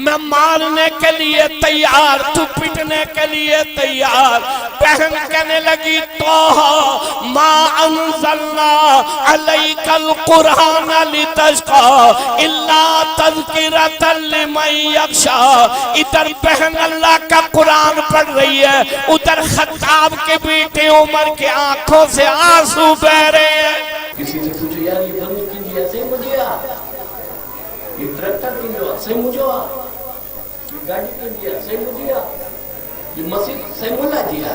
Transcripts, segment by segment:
میں مارنے کے لیے تیار، تو پٹنے کے لیے تیار۔ بہن کہنے لگی توہا ما انزلنا علیک القرآن لتشقى الا تذکرۃ لمن یخشی۔ ادھر بہن اللہ کا قرآن پڑھ رہی ہے، ادھر خطاب کے بیٹے عمر کے آنکھوں سے آنسو بہ رہے ہیں۔ کسی سے پوچھو یار یہ بندوق کی لیا سے مجھے آ، یہ ٹریکٹر کی لیا سے مجھے آ، یہ گاڑی کی لیا سے مجھے آ، یہ مسجد سے ملا دیا،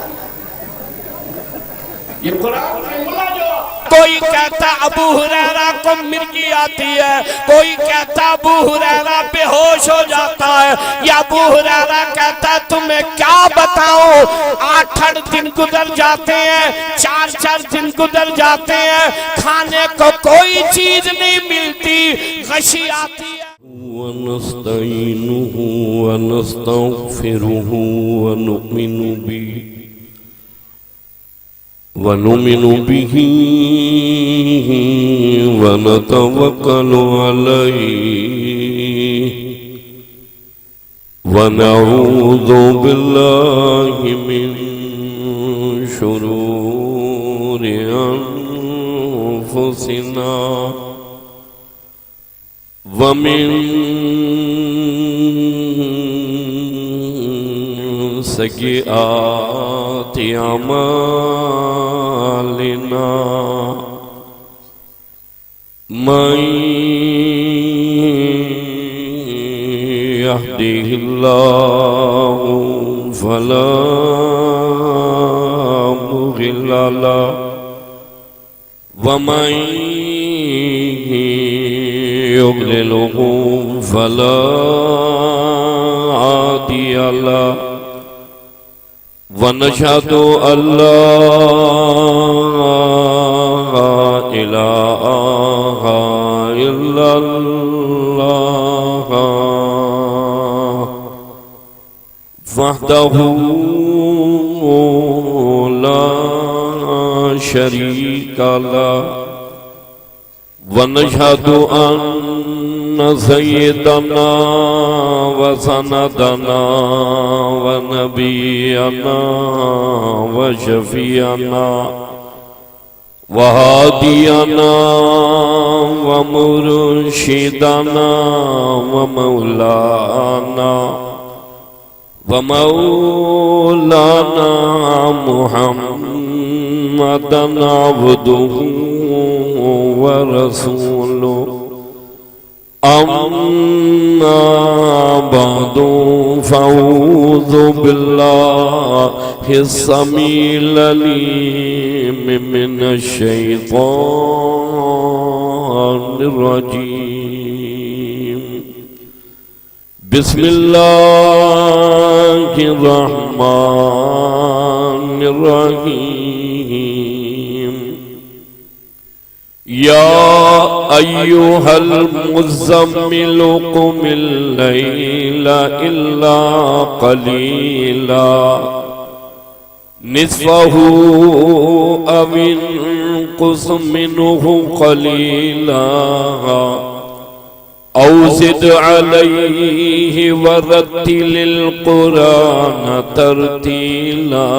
یہ قرآن سے ملا جو۔ کوئی کہتا ابو ہریرہ کو مرگی آتی ہے، کوئی کہتا ابو ہریرہ بے ہوش ہو جاتا ہے، یا ابو ہریرہ کہتا تمہیں کیا بتاؤں 8 دن گزر جاتے ہیں، 4 دن گزر جاتے ہیں، کھانے کو کوئی چیز نہیں ملتی، غشی آتی ہے۔ ونستعینہ ونستغفرہ ونؤمن به ونتوکل علیہ ونعوذ باللہ من شرور انفسنا ومن سیئات اعمالنا من يهده الله فلا مضل له ومن يضلله فلا هادي له ونشهد أن لا إله إلا الله وحده لا شريك له ونشهد أن سيدنا وسندنا ونبينا وشفيعنا وهادينا ومرشدنا ومولانا محمدا عبده ورسوله أما بعد فأعوذ بالله السميع العليم من الشيطان الرجيم بسم الله الرحمن الرحيم يا أيها المزمل قم الليل إلا قليلا نصفه أو انقص منه قليلا أو زد عليه ورتل القرآن ترتيلا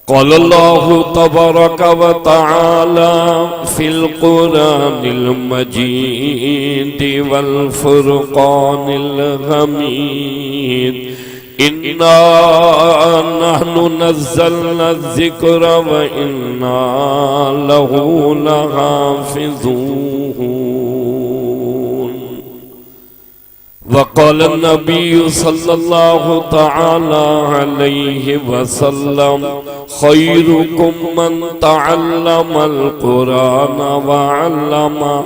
قال الله تبارك وتعالى في القرآن المجيد والفرقان الحميد إنا نحن نزلنا الذكر وإنا له لحافظون وقال النبي صلى الله تعالى عليه وسلم خيركم من تعلم القرآن وعلمه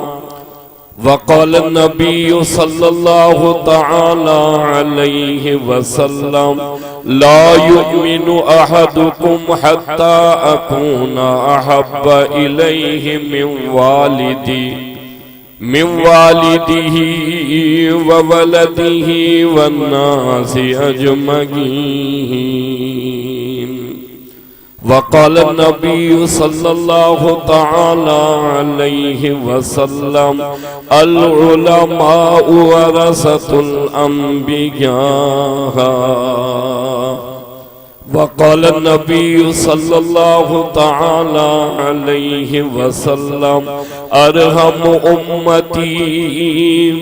وقال النبي صلى الله تعالى عليه وسلم لا يؤمن أحدكم حتى أكون أحب إليه من والده وولده والناس أجمعين وقال النبي صلى الله تعالى عليه وسلم العلماء ورثة الأنبياء. وقال النبي صلى الله تعالى عليه وسلم أرحم أمتي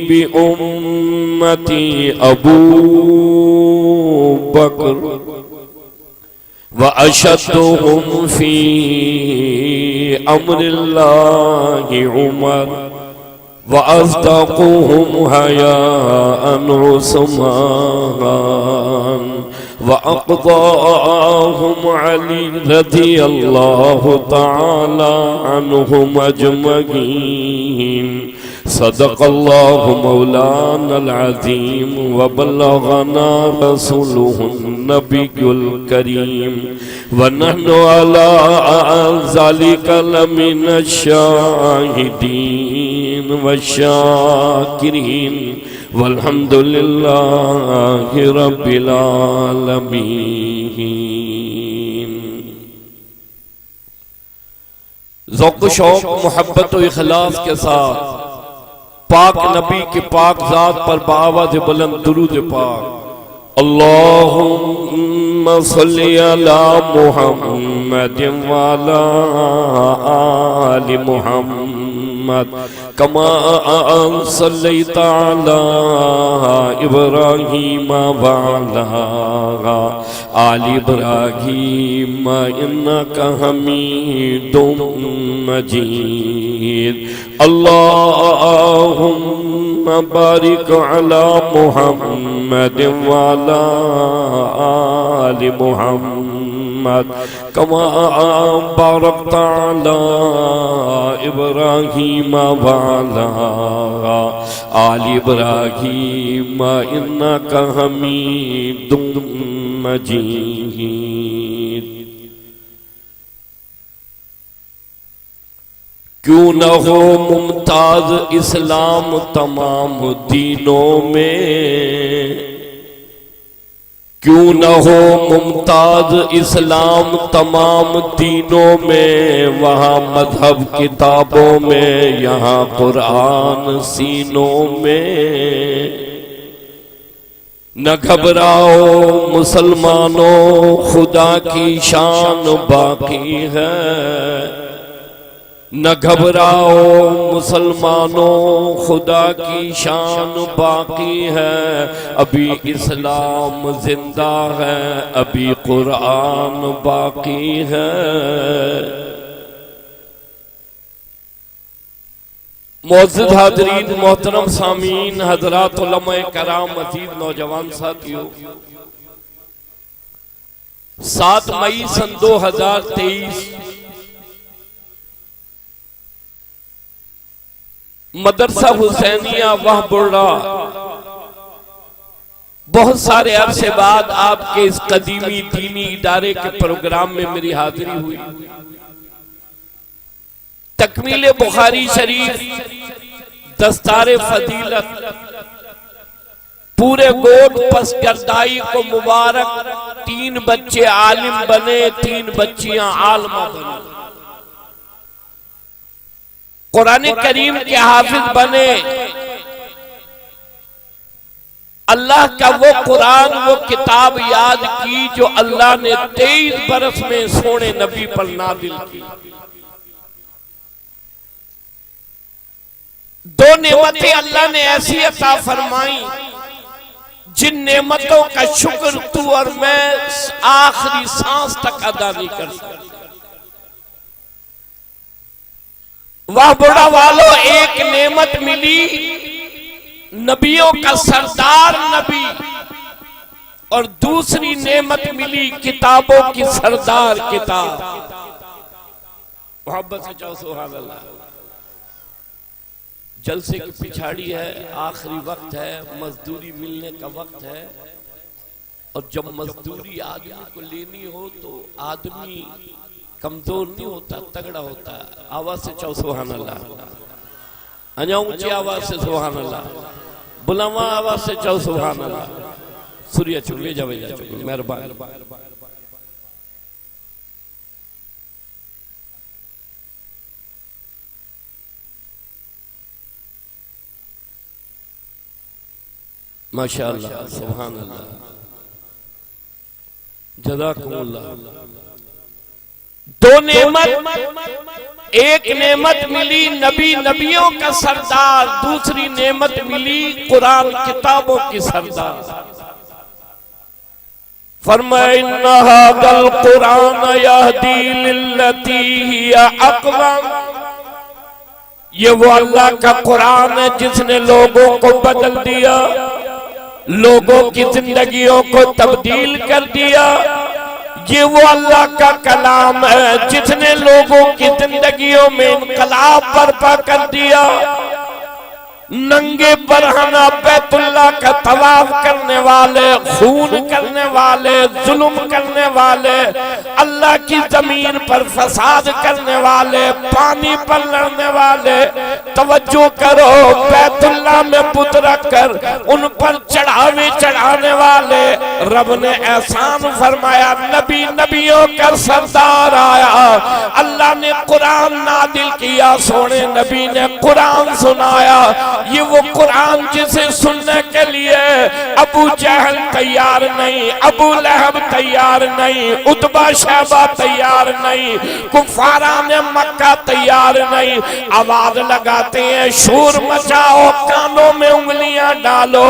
بأمتي أبو بكر وأشدهم في أمر الله عمر وأصدقهم حياء عثمان وأقضاهم علي رضي الله تعالى عنهم أجمعين. صدق الله مولانا العظيم وبلغنا رسوله النبي الكريم ونحن على ذلك لمن الشاهدين والشاكرين والحمد لله رب العالمين. ذوق و شوق، محبت و اخلاص کے ساتھ پاک نبی کے پاک ذات پر بآواز بلند درود پاک. اللہم صلی علی محمد وعلی آل محمد کما صلیت علی ابراہیم وعلی آل ابراہیم انک حمید مجید. اللہم بارک علی محمد وعلی آل محمد کما بارکت علی ابراہیم وعلی آل ابراہیم انک حمید مجید. کیوں نہ ہو ممتاز اسلام تمام دینوں میں، کیوں نہ ہو ممتاز اسلام تمام دینوں میں، وہاں مذہب کتابوں میں، یہاں قرآن سینوں میں. نہ گھبراؤ مسلمانوں، خدا کی شان باقی ہے. نہ گھبراؤ مسلمانوں، خدا کی شان باقی ہے. ابھی اسلام زندہ ہے، ابھی قرآن باقی ہے. معزز حاضرین، محترم سامعین، حضرات علماء کرام، عزیز نوجوان ساتھیو، 7 مئی سن 2023 مدرسہ حسینیہ وہ بڑھا بہت سارے عرصے بعد آپ کے اس قدیمی دینی ادارے کے پروگرام میں میری حاضری ہوئی. تکمیل بخاری شریف، دستار فضیلت، پورے گوٹ پس گردائی کو مبارک. 3 بچے عالم بنے، 3 بچیاں عالمہ بنے. قرآن کریم کے حافظ بنے. اللہ کا وہ قرآن، وہ کتاب یاد کی جو اللہ نے 23 برس میں سونے نبی پر نازل کی. 2 نعمتیں اللہ نے ایسی عطا فرمائیں جن نعمتوں کا شکر تو اور میں آخری سانس تک ادا نہیں کر سکتے. واہ بڑا والو، ایک نعمت ملی نبیوں کا سردار نبی، اور دوسری نعمت ملی کتابوں کی سردار کتاب. محبت سے چاہو سبحان اللہ. جلسے کی پچھاڑی ہے، آخری وقت ہے، مزدوری ملنے کا وقت ہے. اور جب مزدوری آدمی کو لینی ہو تو آدمی کمزور نہیں ہوتا، تگڑا ہوتا ہے. آواز سے چاہو سبحان اللہ. انجا اونچی آواز سے سبحان اللہ. بلاواں آواز سے چاہو سبحان اللہ. سوریہ چھوڑ ویجا چکو مہربان. ماشاءاللہ سبحان اللہ جزاکم اللہ. دو نعمت، ایک نعمت ملی نبی نبیوں کا سردار، دوسری نعمت ملی قرآن کتابوں کی سردار. فرمائے ان ھذا القرآن یہدی للتی ہی اقوم. یہ وہ اللہ کا قرآن ہے جس نے لوگوں کو بدل دیا، لوگوں کی زندگیوں کو تبدیل کر دیا. یہ وہ اللہ کا کلام ہے جس نے لوگوں کی زندگیوں میں انقلاب برپا کر دیا. ننگے برہنہ بیت اللہ کا طواف کرنے والے، خون کرنے والے، ظلم کرنے والے، اللہ کی زمین پر فساد کرنے والے، پانی پر لڑنے والے. توجہ کرو، بیت اللہ میں بت رکھ کر ان پر چڑھاوے چڑھانے والے. رب نے احسان فرمایا، نبی نبیوں کا سردار آیا، اللہ نے قرآن نازل کیا، سونے نبی نے قرآن سنایا. یہ وہ قرآن جسے سننے کے لیے ابو جہل تیار نہیں، ابو لہب تیار نہیں، عتبہ شیبہ تیار نہیں، کفاران مکہ تیار نہیں. آواز لگاتے ہیں، شور مچاؤ، کانوں میں انگلیاں ڈالو،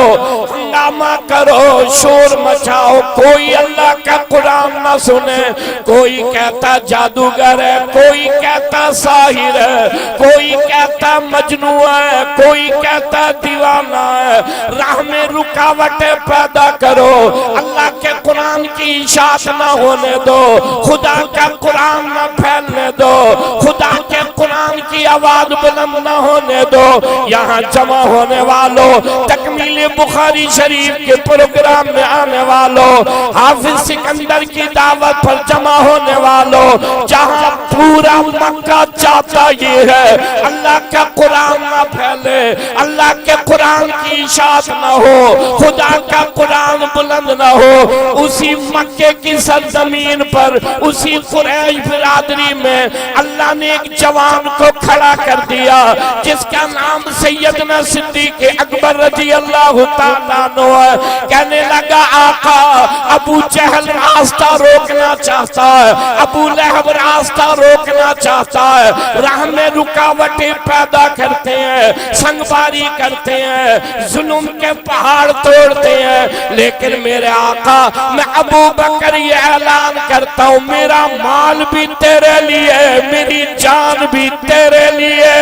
ہنگامہ کرو، شور مچاؤ. کوئی اللہ کا قرآن نہ سنے. کوئی کہتا جادوگر ہے، کوئی کہتا ساحر ہے، کوئی کہتا مجنون ہے، کوئی کہتا دیوانہ ہے. راہ میں رکاوٹیں پیدا کرو، اللہ کے قرآن کی اشاعت نہ ہونے دو، خدا کا قرآن نہ پھیلنے دو، خدا کے قرآن کی آواز بلند نہ ہونے دو. یہاں جمع ہونے والوں، تکمیل بخاری شریف کے پروگرام میں آنے والوں، حافظ سکندر کی دعوت پر جمع ہونے والوں، جہاں پورا مکہ چاہتا یہ ہے اللہ کا قرآن نہ پھیلے، اللہ کے قرآن کی اشاعت نہ ہو، خدا کا قرآن بلند نہ ہو. اسی مکے کی سرزمین پر، اسی قریش برادری میں اللہ نے ایک جوان کو کھڑا کر دیا جس کا نام سیدنا صدیق اکبر رضی اللہ تعالیٰ عنہ ہے. کہنے لگا، آقا ابو جہل راستہ روکنا چاہتا ہے، ابو لہب راستہ روکنا چاہتا ہے، راہ میں رکاوٹیں پیدا کرتے ہیں، سنگباری کرتے ہیں، ظلم کے پہاڑ توڑتے ہیں. لیکن میرے آقا، میں ابو بکر یہ اعلان کرتا ہوں، میرا مال بھی تیرے لیے، میری جان بھی تیرے لیے.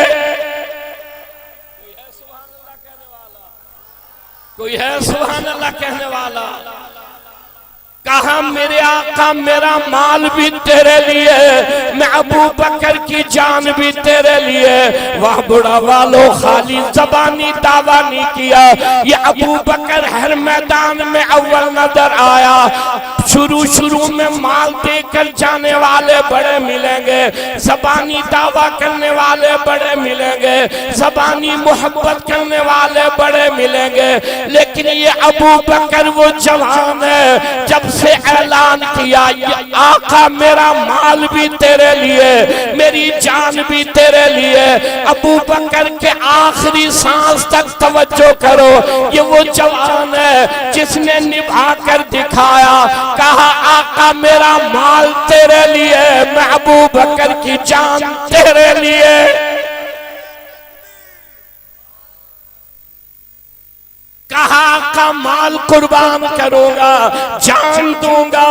کوئی ہے سبحان اللہ کہنے والا؟ کہا میرے آقا میرا مال بھی تیرے لیے، میں ابو بکر کی جان بھی تیرے لیے. وہ بڑا والو خالی زبانی دعویٰ نہیں کیا، یہ ابو بکر ہر میدان میں اول نظر آیا. شروع میں مال دے کر جانے والے بڑے ملیں گے، زبانی دعویٰ کرنے والے بڑے ملیں گے، زبانی محبت کرنے والے بڑے ملیں گے. لیکن یہ ابو بکر وہ جوان ہے جب سے اعلان کیا، آقا میرا مال بھی تیرے لیے، میری جان بھی تیرے لیے. ابو بکر کے آخری سانس تک توجہ کرو، یہ وہ جوان ہے جس نے نبھا کر دکھایا. کہا آقا میرا مال تیرے لیے، میں ابو بکر کی جان تیرے لیے. کہا آقا مال قربان کروں گا، جان دوں گا،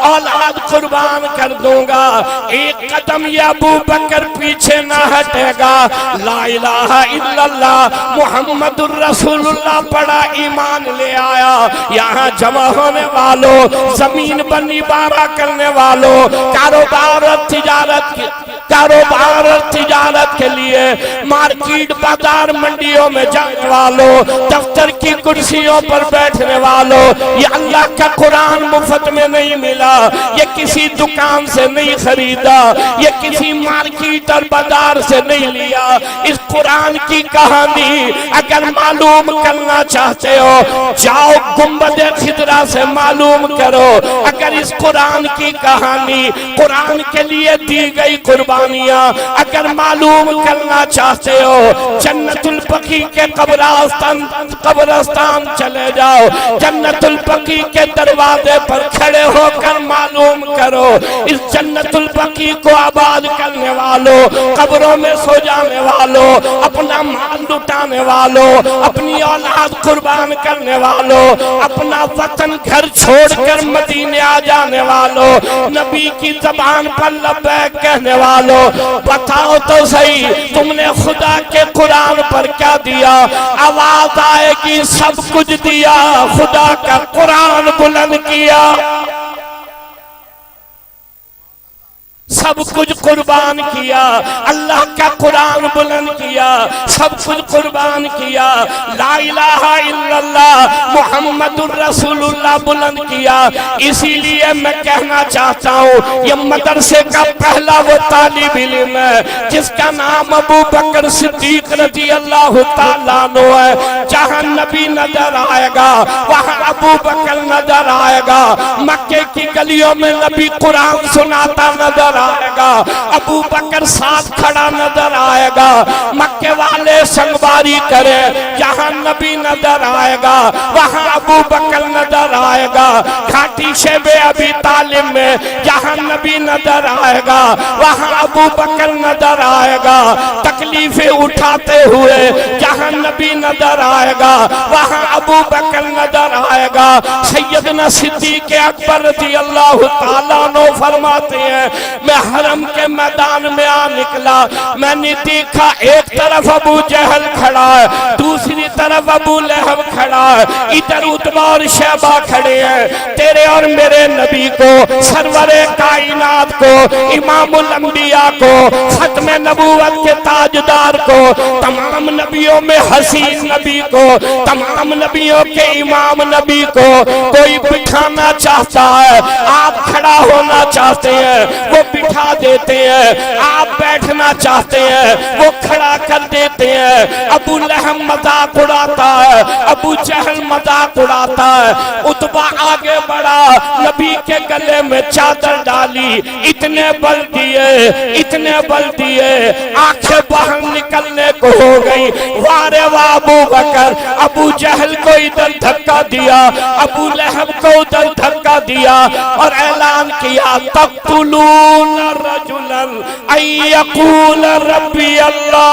اولاد قربان کر دوں گا. ایک قدم یہ ابو بکر پیچھے نہ ہٹے گا. لا الہ الا اللہ محمد الرسول اللہ پڑا، ایمان لے آیا. یہاں جمع ہونے والوں، زمین پر نبارہ کرنے والوں، کاروبار اور تجارت کے لیے مارکیٹ بازار منڈیوں میں جانے والوں، دفتر کی کرسیوں پر بیٹھنے والوں، یہ اللہ کا قرآن مفت میں نہیں ملا، یہ کسی دکان سے نہیں خریدا، یہ کسی مارکیٹ اور بازار سے نہیں لیا. اس قرآن کی کہانی اگر معلوم کرنا چاہتے ہو، جاؤ گنبد خضرا سے معلوم کرو. اگر اس قرآن کی کہانی، قرآن کے لیے دی گئی قربانی قربانیاں اگر معلوم کرنا چاہتے ہو جنت البقیع کے قبرستان چلے جاؤ، جنت البقیع کے دروازے پر کھڑے ہو کر معلوم کرو اس جنت البقیع کو آباد کرنے والوں، قبروں میں سو جانے والوں، اپنا مال لٹانے والوں، اپنی اولاد قربان کرنے والوں، اپنا وطن گھر چھوڑ کر مدینے آ جانے والوں، نبی کی زبان پر لبیک کہنے والوں، بتاؤ تو صحیح تم نے خدا کے قرآن پر کیا دیا؟ آواز آئے گی سب کچھ دیا، خدا کا قرآن بلند کیا، سب کچھ قربان کیا، اللہ کا قرآن بلند کیا، سب کچھ قربان کیا، لا الہ الا اللہ محمد الرسول اللہ بلند کیا۔ اسی لیے میں کہنا چاہتا ہوں یہ مدرسے کا پہلا وہ طالب علم ہے جس کا نام ابو بکر صدیق رضی اللہ تعالیٰ عنہ ہے، جہاں نبی نظر آئے گا وہاں ابو بکر نظر آئے گا، مکے کی گلیوں میں نبی قرآن سناتا نظر آئے گا، ابو بکر ساتھ کھڑا نظر آئے گا، مکے والے سنگباری کرے جہاں نبی نظر آئے گا وہاں ابو بکر نظر آئے گا، گھاٹی شیب ابی طالب میں جہاں نبی نظر آئے گا وہاں ابو بکر نظر آئے گا، تکلیفیں اٹھاتے ہوئے جہاں نبی نظر آئے گا وہاں ابو بکر نظر آئے گا۔ سیدنا صدیق اکبر رضی اللہ تعالیٰ عنہ فرماتے ہیں میں حرم کے میدان میں آ نکلا، میں نے دیکھا ایک طرف ابو جہل کھڑا ہے، دوسری طرف ابو لہب کھڑا ہے، ادھر عتبہ اور شیبہ کھڑے ہیں، تیرے اور میرے نبی کو، سرور کائنات کو، امام الانبیاء کو، ختم نبوت کے تاجدار کو، تمام نبیوں میں حسین نبی کو، تمام نبیوں کے امام نبی کو کوئی بٹھانا چاہتا ہے، آپ کھڑا ہونا چاہتے ہیں وہ بٹھا دیتے ہیں، آپ بیٹھنا چاہتے ہیں وہ کھڑا کر دیتے ہیں۔ ابو لہب مذاق اڑاتا ہے، ابو جہل مذاق اڑاتا ہے، عتبہ آگے بڑھا، نبی کے گلے میں چادر ڈالی، اتنے بل دیے آنکھیں باہر نکلنے کو ہو گئی، وارے واہ ابو بکر، ابو جہل کو ادھر دھکا دیا، ابو لہب کو ادھر دھکا دیا اور اعلان کیا تقتلون رجلا ان یقول ربی اللہ،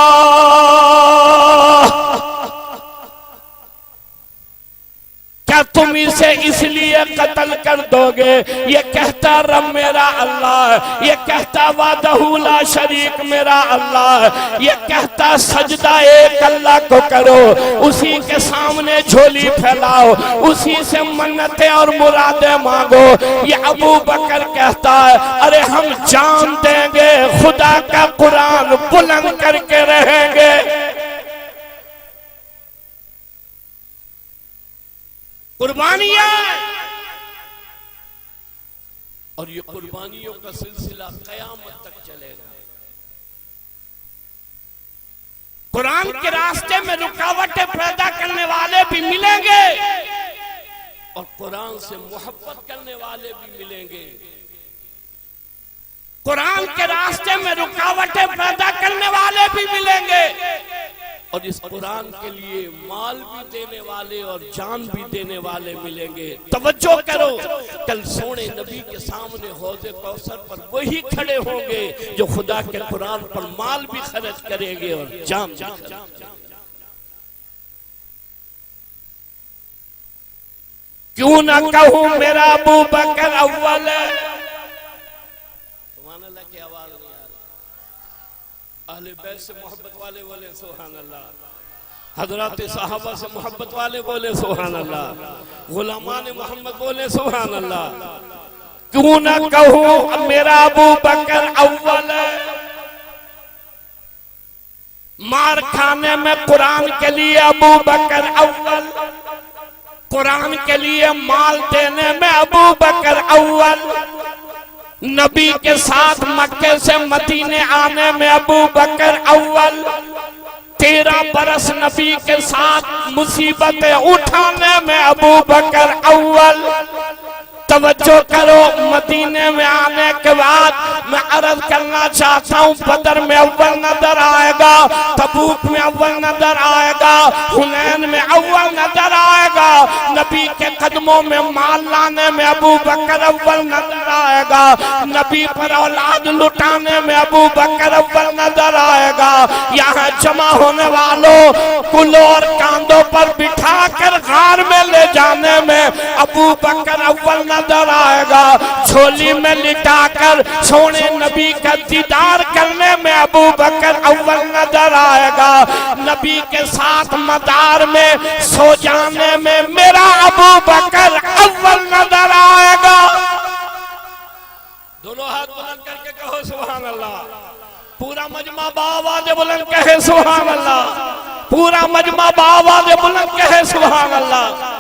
کیا تم اسے اس لیے قتل کر دو گے؟ یہ کہتا رب میرا اللہ ہے، یہ کہتا وحدہ لا شریک میرا اللہ ہے، یہ کہتا سجدہ ایک اللہ کو کرو، اسی کے سامنے جھولی پھیلاؤ، اسی سے منتیں اور مرادیں مانگو۔ یہ ابو بکر کہتا ہے ارے ہم جان دیں گے خدا کا قرآن بلند کر کے رہیں گے۔ قربانیاں اور یہ قربانیوں کا سلسلہ قیامت تک چلے گا۔ قرآن کے راستے میں رکاوٹیں پیدا کرنے والے بھی ملیں گے اور قرآن سے محبت کرنے والے بھی ملیں گے۔ قرآن کے راستے میں رکاوٹیں پیدا کرنے والے بھی ملیں گے اور اس قرآن کے لیے مال بھی دینے والے اور جان بھی دینے والے ملیں گے۔ توجہ کرو، کل سونے نبی کے سامنے حوض کوثر پر وہی کھڑے ہوں گے جو خدا کے قرآن پر مال بھی خرچ کریں گے اور جان بھی خرچ کریں گے۔ کیوں نہ کہوں میرا ابو بکر اول ہے۔ سبحان اللہ کی آواز نہیں آ رہی۔ اہل بیت سے محبت والے بولے سبحان اللہ، حضرات صحابہ سے محبت والے بولے سبحان اللہ، غلامان محمد بولے سبحان اللہ۔ کیوں نہ کہوں میرا ابو بکر اول ہے، مار کھانے میں قرآن کے لیے ابو بکر اول، قرآن کے لیے مال دینے میں ابو بکر اول، نبی کے ساتھ مکے سے مدینے آنے میں ابو بکر اول، 13 برس نبی کے ساتھ مصیبتیں اٹھانے میں ابو بکر اول۔ توجہ کرو، مدینے میں آنے کے بعد میں عرض کرنا چاہتا ہوں بدر میں اول نظر آئے گا، تبوک میں اول نظر آئے گا، حنین میں اول نظر آئے گا، نبی کے قدموں میں مال لانے میں ابو بکر اول نظر آئے گا، نبی پر اولاد لٹانے میں ابو بکر اول نظر آئے گا، یہاں جمع ہونے والوں کلوں اور کاندھوں پر بٹھا کر غار میں لے جانے میں ابو بکر اول نظر آئے گا، جھولی میں لٹا کر سونے نبی کا دیدار کرنے میں ابو بکر اول نظر آئے گا، نبی کے ساتھ مدار میں سو جانے میں میرا ابو بکر اول نظر آئے گا۔ دونوں ہاتھ بلند کر کے کہو سبحان اللہ، پورا مجمع بآواز بلند کہے سبحان اللہ، پورا مجمع بآواز بلند کہے سبحان اللہ۔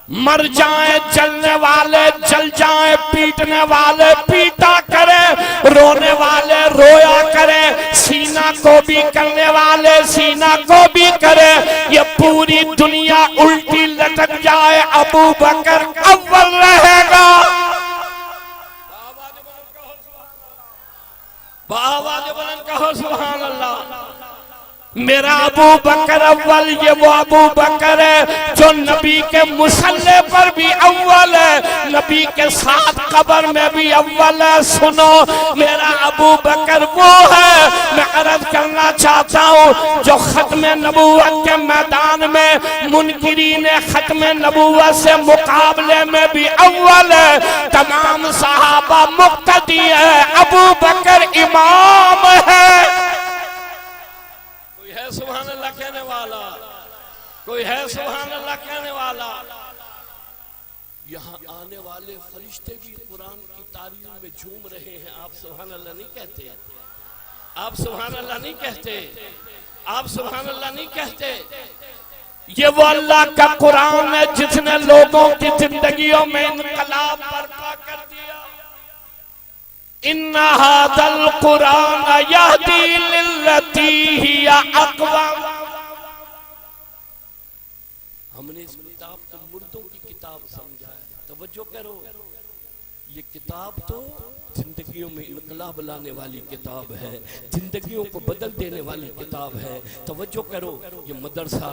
مر جائیں جلنے والے جل جائیں، پیٹنے والے پیٹا کریں، رونے والے رویا کریں، سینہ کو بھی کرنے والے سینہ کو بھی کریں، یہ پوری دنیا الٹی لٹک جائے ابو بکر اول رہے گا۔ بآواز بلند کہو سبحان اللہ، میرا ابو بکر اول، یہ وہ ابو بکر ہے جو نبی کے مصلی پر بھی اول ہے، نبی کے ساتھ قبر میں بھی اول ہے۔ سنو میرا ابو بکر وہ ہے، میں عرض کرنا چاہتا ہوں جو ختم نبوت کے میدان میں منکرین ختم نبوت سے مقابلے میں بھی اول ہے، تمام صحابہ مقتدی ہے، ابو بکر امام ہے۔ ہے سبحان اللہ کہنے والا، کوئی ہے سبحان اللہ کہنے والا؟ یہاں آنے والے فرشتے بھی قرآن کی تعلیم میں جھوم رہے ہیں، آپ سبحان اللہ نہیں کہتے، آپ سبحان اللہ نہیں کہتے، آپ سبحان اللہ نہیں کہتے۔ یہ وہ اللہ کا قرآن ہے جس نے لوگوں کی زندگیوں میں انقلاب برپا کر دیا۔ ان هذا القرآن يهدي للتي هي اقوم۔ ہم نے اس کتاب کو مردوں کی کتاب سمجھا ہے، توجہ کرو، یہ کتاب تو زندگیوں میں انقلاب لانے والی کتاب ہے، زندگیوں کو بدل دینے والی کتاب ہے۔ توجہ کرو، یہ مدرسہ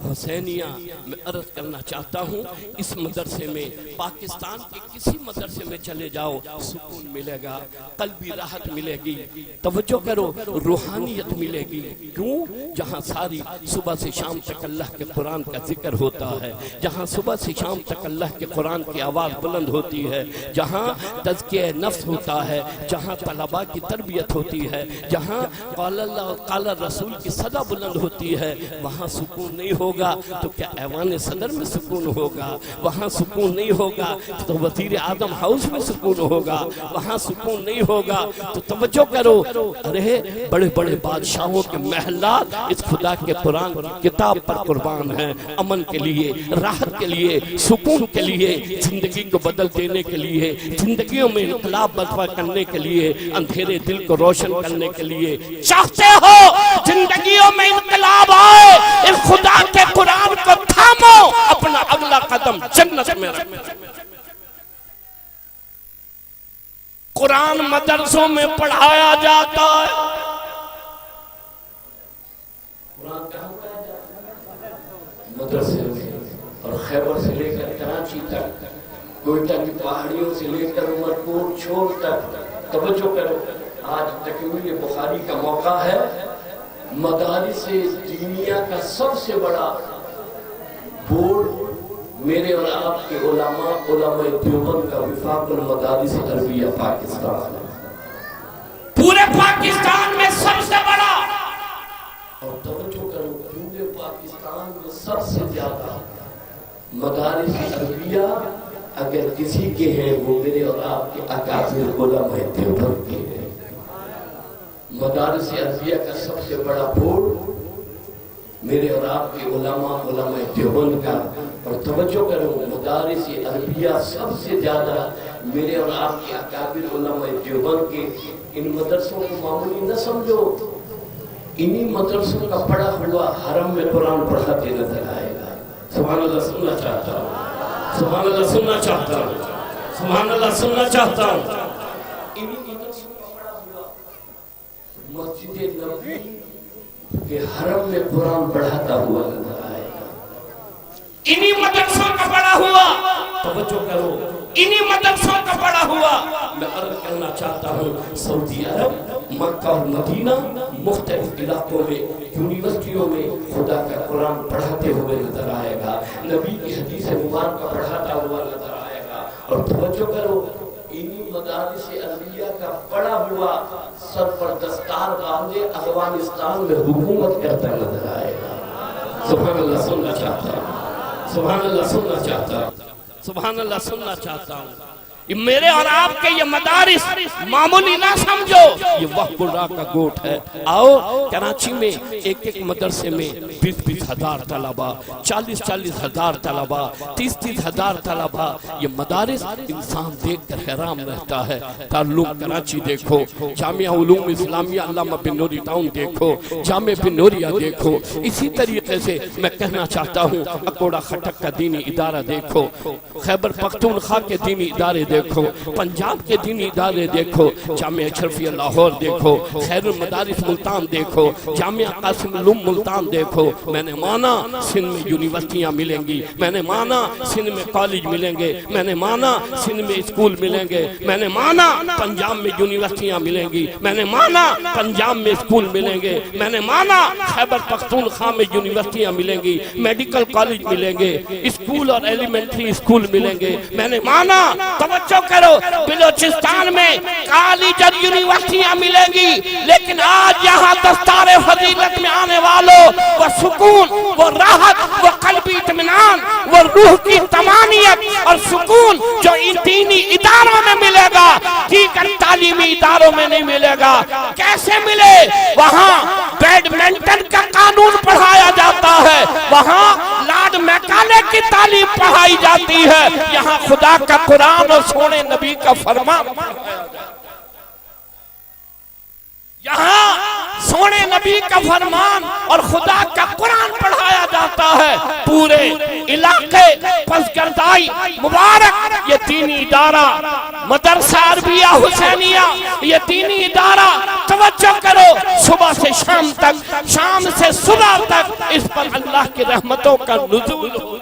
حسینیہ میں عرض کرنا چاہتا ہوں، اس مدرسے میں پاکستان کے کسی مدرسے میں چلے جاؤ سکون ملے گا، قلبی راحت ملے گی، توجہ کرو، روحانیت ملے گی۔ کیوں؟ جہاں ساری صبح سے شام تک اللہ کے قرآن کا ذکر ہوتا ہے، جہاں صبح سے شام تک اللہ کے قرآن کی آواز بلند ہوتی ہے، جہاں تزکیہ نفس ہوتا ہے، جہاں طلباء کی تربیت ہوتی ہے، جہاں قال اللہ اور قال رسول کی صدا بلند ہوتی ہے، وہاں سکون نہیں ہوگا تو کیا ایوان صدر میں سکون ہوگا؟ وہاں سکون نہیں ہوگا تو وزیر اعظم ہاؤس میں سکون ہوگا؟ وہاں سکون نہیں ہوگا تو توجہ کرو، ارے بڑے بڑے بادشاہوں کے محلات اس خدا کے قرآن کی کتاب پر قربان ہیں، امن کے لیے، راحت کے لیے، سکون کے لیے، زندگی کو بدل دینے کے لیے، زندگیوں میں انقلاب برپا کرنے کے لیے، اندھیرے دل کو روشن کرنے کے لیے۔ چاہتے ہو زندگیوں میں انقلاب آئے، اس خدا کے قرآن کو تھامو، اپنا اگلا قدم جنت میں رکھو۔ قرآن مدرسوں میں پڑھایا جاتا ہے، قرآن کہاں پڑھایا جاتا ہے؟ مدرسے میں، اور خیبر سے لے کر کراچی تک، کوئٹہ کی پہاڑیوں سے لے کر عمرپور چھوڑ تک۔ توجہ کرو، آج تکمیل بخاری کا موقع ہے، مدارس دینیہ کا سب سے بڑا بورڈ میرے اور آپ کے علماء دیوبند کا وفاق المدارس عربیہ پاکستان ہے، پورے پاکستان میں سب سے بڑا۔ اور توجہ کرو، پورے پاکستان میں سب سے زیادہ مدارس عربیہ اگر کسی کے ہیں وہ میرے اور آپ کے اکابر علماء دیوبند کے ہیں۔ مدارس عربیہ کا سب سے بڑا بورڈ میرے اور آپ کے علماء دیوبند کا۔ اور توجہ کرو، مدارس عربیہ سب سے زیادہ میرے اور آپ کے اکابر علماء دیوبند کے۔ ان مدرسوں کو معمولی نہ سمجھو، انہی مدرسوں کا پڑھا ہوا حرم میں قرآن پڑھاتے نظر آئے گا۔ سبحان اللہ سننا چاہتا ہوں، سبحان اللہ سننا چاہتا ہوں، سبحان اللہ سننا چاہتا ہوں۔ انہی مدرسوں مسجد نبوی کے حرم میں قرآن پڑھاتا ہوا نظر آئے گا. انہی مدرسوں کا بڑا ہوا. توجہ کرو, انہی مدرسوں کا بڑا ہوا. میں عرض کرنا چاہتا ہوں سعودی عرب, مکہ اور مدینہ مختلف علاقوں میں یونیورسٹیوں میں خدا کا قرآن پڑھاتے ہوئے نظر آئے گا, نبی کی حدیث مبارکہ پڑھاتا ہوا نظر آئے گا. اور توجہ کرو, انہی مدارس عربیہ کا پڑا ہوا سر پر دستار باندھے افغانستان میں حکومت کرتا نظر آئے گا. سبحان اللہ سننا چاہتا ہوں, سبحان اللہ سننا چاہتا ہوں, سبحان اللہ سننا چاہتا ہوں. میرے اور آپ کے یہ مدارس معمولی نہ سمجھو, یہ وحب اللہ کا گوٹ ہے. آؤ کراچی میں ایک ایک مدرسے میں 20-20 ہزار طلبہ, 40-40 ہزار طلبہ, 30-30 ہزار طلبہ. یہ مدارس انسان دیکھ کر حیران رہتا ہے. دارالعلوم کراچی دیکھو, جامعہ علوم اسلامیہ علامہ بن نوری ٹاؤن دیکھو, جامعہ بن نوریہ دیکھو. اسی طریقے سے میں کہنا چاہتا ہوں اکوڑا خٹک کا دینی ادارہ دیکھو, خیبر پختونخوا کے دینی ادارے دیکھو, پنجاب کے دینی ادارے دیکھو, جامعہ اشرفیہ لاہور دیکھو, خیر المدارس ملتان دیکھو, جامعہ قاسم العلوم ملتان دیکھو. میں نے مانا سندھ میں یونیورسٹیاں ملیں گی, میں نے مانا سندھ میں کالج ملیں گے, میں نے مانا سندھ میں اسکول ملیں گے, میں نے مانا پنجاب میں یونیورسٹیاں ملیں گی, میں نے مانا پنجاب میں اسکول ملیں گے, میں نے مانا خیبر پختونخوا میں یونیورسٹیاں ملیں گی, میڈیکل کالج ملیں گے, اسکول اور ایلیمنٹری اسکول ملیں گے. میں نے مانا توجہ کرو بلوچستان میں کالج اور یونیورسٹیاں ملیں گی, لیکن آج یہاں دستار فضیلت میں آنے والوں وہ سکون, وہ راحت, وہ قلبی اطمینان, وہ روح کی طمانینت اور سکون جو ان دینی اداروں میں ملے گا دیگر تعلیمی اداروں میں نہیں ملے گا. کیسے ملے؟ وہاں بیڈمنٹن کا قانون پڑھایا جاتا ہے, وہاں لارڈ میکالے کی تعلیم پڑھائی جاتی ہے, یہاں خدا کا قرآن اور سونے نبی کا فرمان, یہاں سونے نبی کا فرمان اور خدا کا قرآن پڑھایا جاتا ہے. پورے علاقے پسگردائی مبارک یہ دینی ادارہ, مدرسہ عربیہ حسینیہ یہ دینی ادارہ, توجہ کرو صبح سے شام تک, شام سے صبح تک اس پر اللہ کی رحمتوں کا نزول ہو.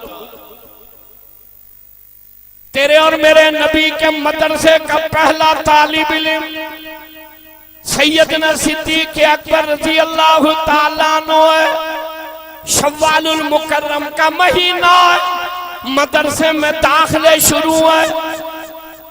تیرے اور میرے نبی کے مدرسے کا پہلا طالب علم سیدنا صدیق اکبر رضی اللہ تعالیٰ عنہ ہے. شوال المکرم کا مہینہ ہے, مدرسے میں داخلے شروع ہے,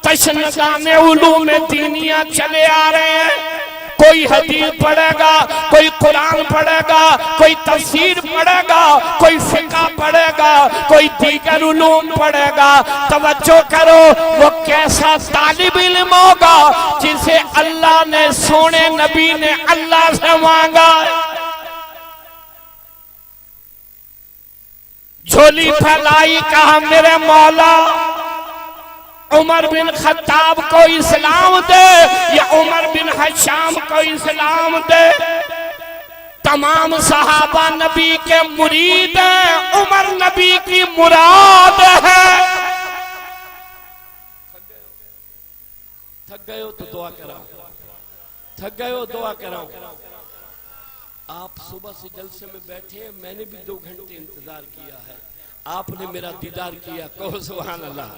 تشنگان علوم دینیاں چلے آ رہے ہیں. کوئی حدیث پڑھے گا, کوئی قرآن پڑھے گا, کوئی تفسیر پڑھے گا, کوئی فقہ پڑھے گا, کوئی دیگر علوم پڑھے گا. توجہ کرو وہ کیسا طالب علم ہوگا جسے اللہ نے, سونے نبی نے اللہ سے مانگا. جھولی پھیلائی, کہا میرے مولا عمر بن خطاب کو اسلام دے یا عمر بن حشام کو اسلام دے. تمام صحابہ نبی کے مرید ہیں, عمر نبی کی مراد ہے. تھک گئے ہو تو دعا کراؤ, تھک گئے ہو دعا کراؤ. آپ صبح سے جلسے میں بیٹھے ہیں, میں نے بھی 2 گھنٹے انتظار کیا ہے, آپ نے میرا دیدار کیا. کہو سبحان اللہ,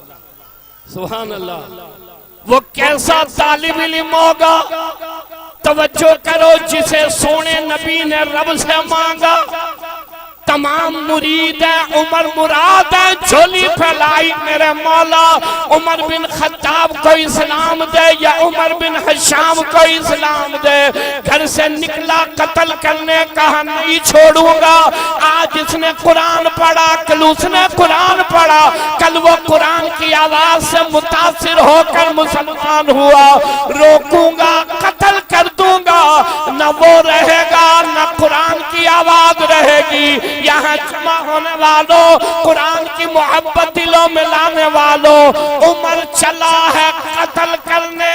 سبحان اللہ. وہ کیسا طالب علم ہوگا, توجہ کرو, جسے سونے نبی نے رب سے مانگا. تمام مرید ہیں, عمر مراد ہے. جھولی پھیلائی میرے مولا عمر بن خطاب کو اسلام دے یا عمر بن حشام کو اسلام دے. گھر سے نکلا قتل کرنے, کہا نہیں چھوڑوں گا. آج اس نے قرآن پڑھا, کل اس نے قرآن پڑھا, کل وہ قرآن کی آواز سے متاثر ہو کر مسلمان ہوا. روکوں گا, قتل کر دوں گا, نہ وہ رہے گا نہ قرآن کی آواز رہے گی. یہاں جمع ہونے والوں, قرآن کی محبت دلوں میں لانے والوں, عمر چلا ہے قتل کرنے.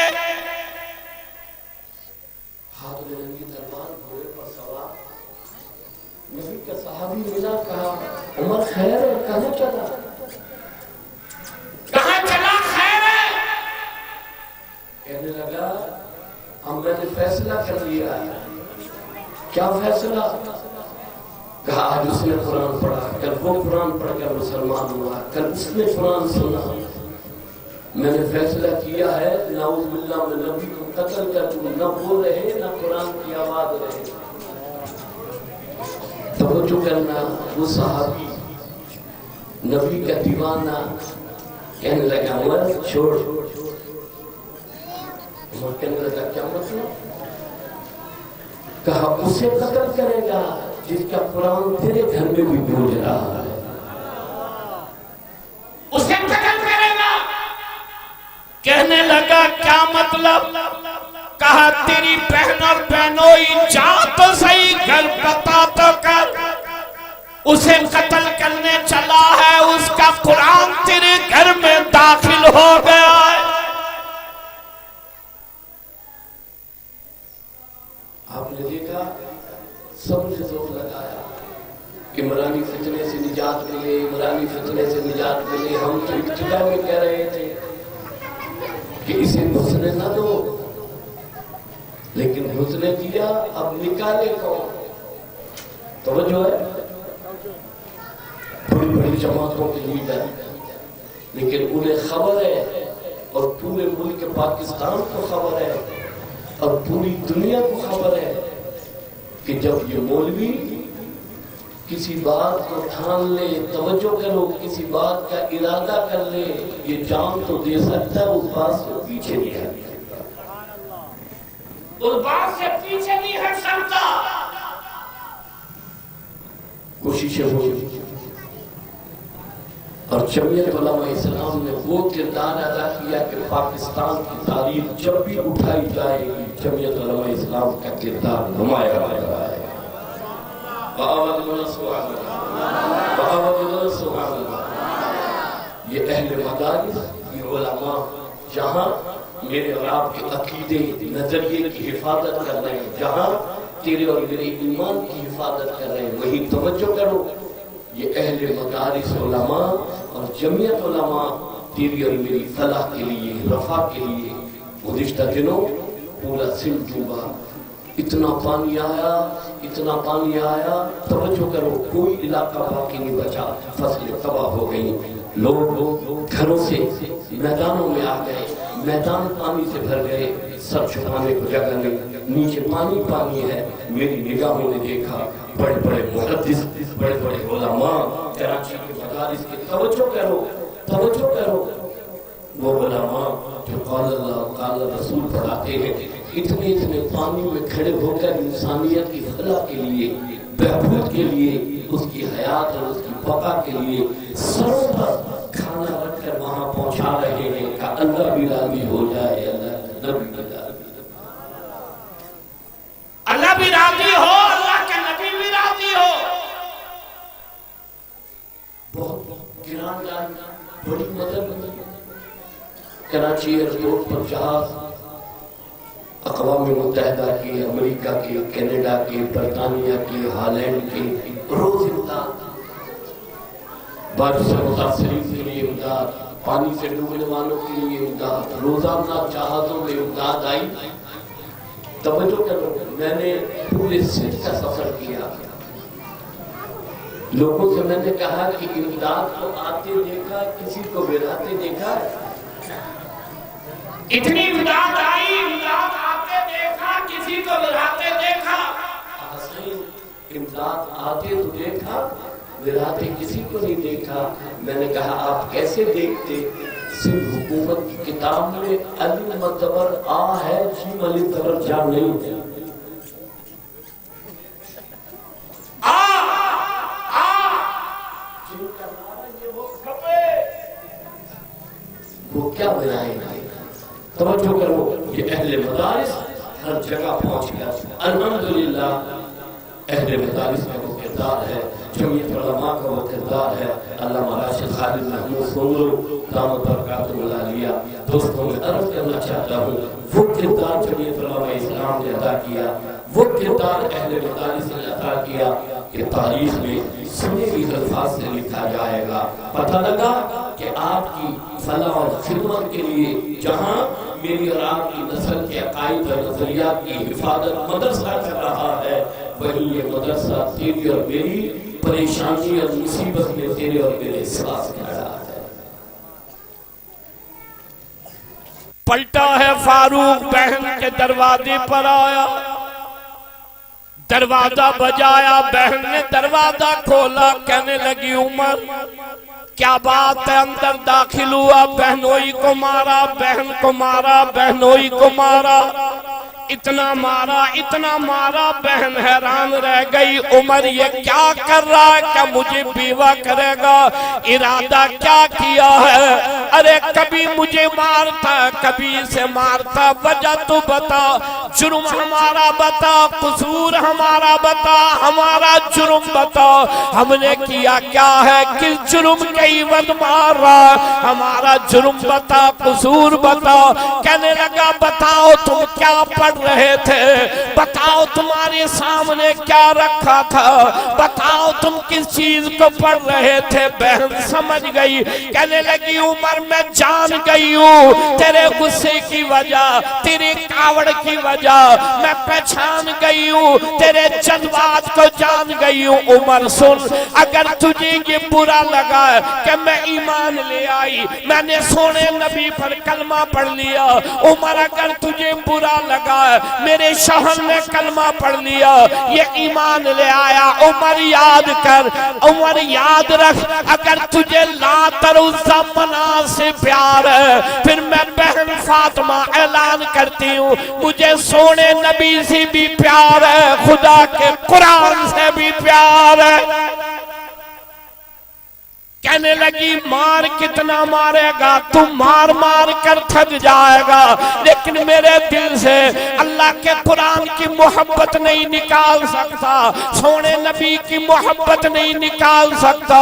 ہاتھ میں نبی دربار گھوڑے پر سوار, نبی کا صحابی ملا, کہا عمر خیر ہے, کہاں چلا؟ کہاں چلا خیر ہے؟ کہنے لگا ہم نے فیصلہ کر لیا ہے, کیا فیصلہ؟ کہا آج اس نے قرآن پڑھا، کل وہ قرآن پڑھ کر مسلمان ہوا، کل اس نے قرآن سنا، میں نے فیصلہ کیا ہے نعوذ باللہ میں نبی کو قتل کر دوں، نہ وہ رہے نہ قرآن کی آواز رہے۔ توجہ کرنا، وہ صحابی نبی کا دیوانہ کہنے لگا عمر چھوڑ، عمر کہنے لگا کیا مطلب؟ کہا اسے قتل کرے گا جس کا قرآن تیرے گھر میں بھی گونج رہا ہے، اسے قتل کرے گا۔ کہنے لگا کیا مطلب؟ کہا تیری بہن اور بہنوئی جا تو صحیح، گھر بتا تو کر، اسے قتل کرنے چلا ہے، اس کا قرآن تیرے گھر میں داخل ہو گیا ہے۔ آپ نے دیکھا سب نے زور لگایا کہ عمرانی فتنے سے نجات ملے، عمرانی فتنے سے نجات ملے۔ ہم تو ابتدا میں کہہ رہے تھے کہ اسے گھسنے نہ دو، لیکن گھسنے دیا، اب نکالے کون؟ توجہ ہے، بڑی بڑی جماعتوں کے لیڈر، لیکن انہیں خبر ہے اور پورے ملک پاکستان کو خبر ہے اور پوری دنیا کو خبر ہے کہ جب یہ مولوی کسی بات کو ٹھان لے، توجہ کرو، کسی بات کا ارادہ کر لے، یہ جان تو دے سکتا ہے، اس بات سے پیچھے نہیں ہٹ سکتا، اس بات سے پیچھے نہیں ہٹ سکتا۔ کوششیں ہوئی اور جمعیت علماء اسلام نے وہ کردار ادا کیا کہ پاکستان کی تاریخ جب بھی اٹھائی جائے گی جمعیت علماء اسلام کا کردار نمایاں ہو رہا ہے۔ یہ اہل مدارس، یہ علماء جہاں میرے اور آپ کے عقیدے نظریے کی حفاظت کر رہے ہیں، جہاں تیرے اور میرے ایمان کی حفاظت کر رہے ہیں، وہی توجہ کرو، یہ اہل مدارس علماء اور جمعیت علماء تیری اور میری فلاح کے لیے، رفع کے لیے گزشتہ دنوں پورا سندھ ڈوبا، اتنا پانی آیا، اتنا پانی آیا، توجہ کرو، کوئی علاقہ باقی نہیں بچا، فصلیں تباہ ہو گئی، لوگ گھروں سے میدانوں میں آ گئے، میدان پانی سے بھر گئے، سر چھپانے کو جگہ نہیں، نیچے پانی پانی ہے۔ میری نگاہوں نے دیکھا بڑے بڑے محدث، بڑے بڑے علماء کراچی کے مدارس کے، توجہ کرو، توجہ کرو، وہ علماء جو قال اللہ قال رسول پڑھاتے ہیں، اتنے اتنے پانی میں کھڑے ہو کر انسانیت کی فلاح کے لیے، بہبود کے لیے، اس کی حیات اور اس کی بقا کے لیے سروں پر کھانا رکھ کر وہاں پہنچا رہے ہیں کہ اللہ بھی راضی ہو جائے، اللہ نبی بھی راضی، اللہ بھی راضی ہو، اللہ کے نبی بھی راضی ہو۔ بہت گران جان، بڑی مدد ملی۔ کراچی ایئرپورٹ پر جہاز اقوام متحدہ کے، امریکہ کے، کینیڈا کے، برطانیہ کے، ہالینڈ کے، روز امداد، بارش سے متاثرین کے لیے امداد، پانی سے ڈوبنے والوں کے لیے امداد، روزانہ جہازوں میں امداد آئی۔ توجہ کرو، میں نے پورے سندھ کا سفر کیا، لوگوں سے میں نے کہا کہ امداد کو آتے دیکھا، کسی کو گراتے دیکھا؟ اتنی امداد آئی، امداد آتے دیکھا، کسی کو گراتے دیکھا؟ امداد آتے تو دیکھا، گراتے کسی کو نہیں دیکھا۔ میں نے کہا آپ کیسے دیکھتے؟ سندھ حکومت کی کتاب میں علی مدبر آ ہے، جیم علی تبر جا نہیں ہے۔ وہ کیا بنائے گا؟ توجہ کرو، یہ اہل مدارس ہر جگہ پہنچ گیا۔ الحمدللہ اہل مدارس کا وہ کردار ہے، جمعیت علماء کا وہ کردار ہے۔ علامہ راشد خالد محمود سنگرو دامت برکاتہ العالیہ، دوستوں میں عرض کرنا چاہتا ہوں، وہ کردار جمعیت علماء اسلام نے ادا کیا، وہ کردار اہل مدارس نے ادا کیا کہ تاریخ میں سنے ہوئے الفاظ سے لکھا جائے گا۔ پتہ لگا کہ آپ کی فلاح اور خدمت کے لیے جہاں میری اور آپ کی نسل کے عقائد اور نظریات کی حفاظت مدرسہ کر رہا ہے، وہی یہ مدرسہ تیری اور میری پریشانی اور مصیبت میں تیرے اور میرے ساتھ کھڑا ہے۔ پلٹا ہے فاروق بہن کے دروازے پر آیا، دروازہ بجایا، بہن نے دروازہ کھولا، کہنے لگی عمر کیا بات ہے؟ اندر داخل ہوا، بہنوئی کو مارا، بہن کو مارا، بہنوئی کو مارا، اتنا مارا، بہن حیران رہ گئی، عمر یہ کیا کر رہا ہے؟ کیا مجھے بیوہ کرے گا؟ ارادہ کیا کیا ہے؟ ارے کبھی مجھے مارتا، کبھی اسے مارتا، وجہ تو بتا، جرم ہمارا بتا، قصور ہمارا بتا، ہمارا جرم بتا، ہم نے کیا کیا ہے؟ کس جرم کے عوض مار رہا؟ ہمارا جرم بتا، قصور بتا۔ کہنے لگا بتاؤ تم کیا پڑھ رہے تھے، بتاؤ تمہارے سامنے کیا رکھا تھا، بتاؤ تم کس چیز کو پڑھ رہے تھے۔ بہن سمجھ گئی، کہنے لگی عمر میں جان گئی ہوں تیرے غصے کی وجہ، تیری کاوڑ کی وجہ، میں پہچان گئی ہوں تیرے جذبات کو جان گئی ہوں۔ عمر سن، اگر تجھے یہ برا لگا کہ میں ایمان لے آئی، میں نے سونے نبی پر کلمہ پڑھ لیا، عمر اگر تجھے برا لگا میرے شوہر نے کلمہ پڑھ لیا، یہ ایمان لے آیا، عمر یاد کر، عمر یاد رکھ، اگر تجھے لات اور عزیٰ مناع سے پیار ہے، پھر میں بہن فاطمہ اعلان کرتی ہوں مجھے سونے نبی سے بھی پیار ہے، خدا کے قرآن سے بھی پیار ہے۔ کہنے لگی مار کتنا مارے گا؟ تم مار مار کر تھک جائے گا، لیکن میرے دل سے اللہ کے قرآن کی محبت نہیں نکال سکتا، سونے نبی کی محبت نہیں نکال سکتا۔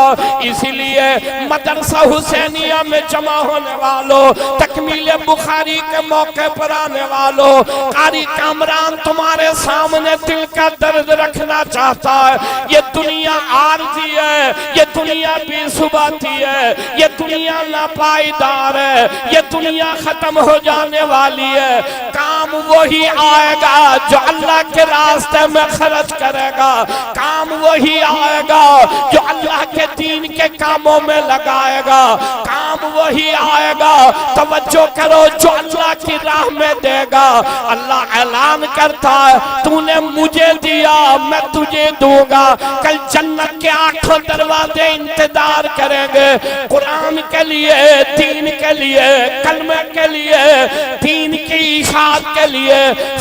اسی لیے مدرسہ حسینیہ میں جمع ہونے والوں، تکمیل بخاری کے موقع پر آنے والوں، قاری کامران تمہارے سامنے دل کا درد رکھنا چاہتا ہے۔ یہ دنیا عارضی ہے، یہ دنیا بے باتی ہے، یہ دنیا ناپائیدار ہے، یہ دنیا ختم ہو جانے والی ہے۔ کام وہی آئے گا جو اللہ کے راستے میں خرچ کرے گا، کام وہی آئے گا جو اللہ کے دین کے کاموں میں لگائے گا، کام وہی آئے گا، توجہ کرو، جو اللہ کی راہ میں دے گا۔ اللہ اعلان کرتا ہے تو نے مجھے دیا میں تجھے دوں گا۔ کل جنت کے آٹھوں دروازے انتظار کریں گے، قرآن کے لیے، دین کے لیے، کلمہ کے لیے، دین کی اشاعت کے لیے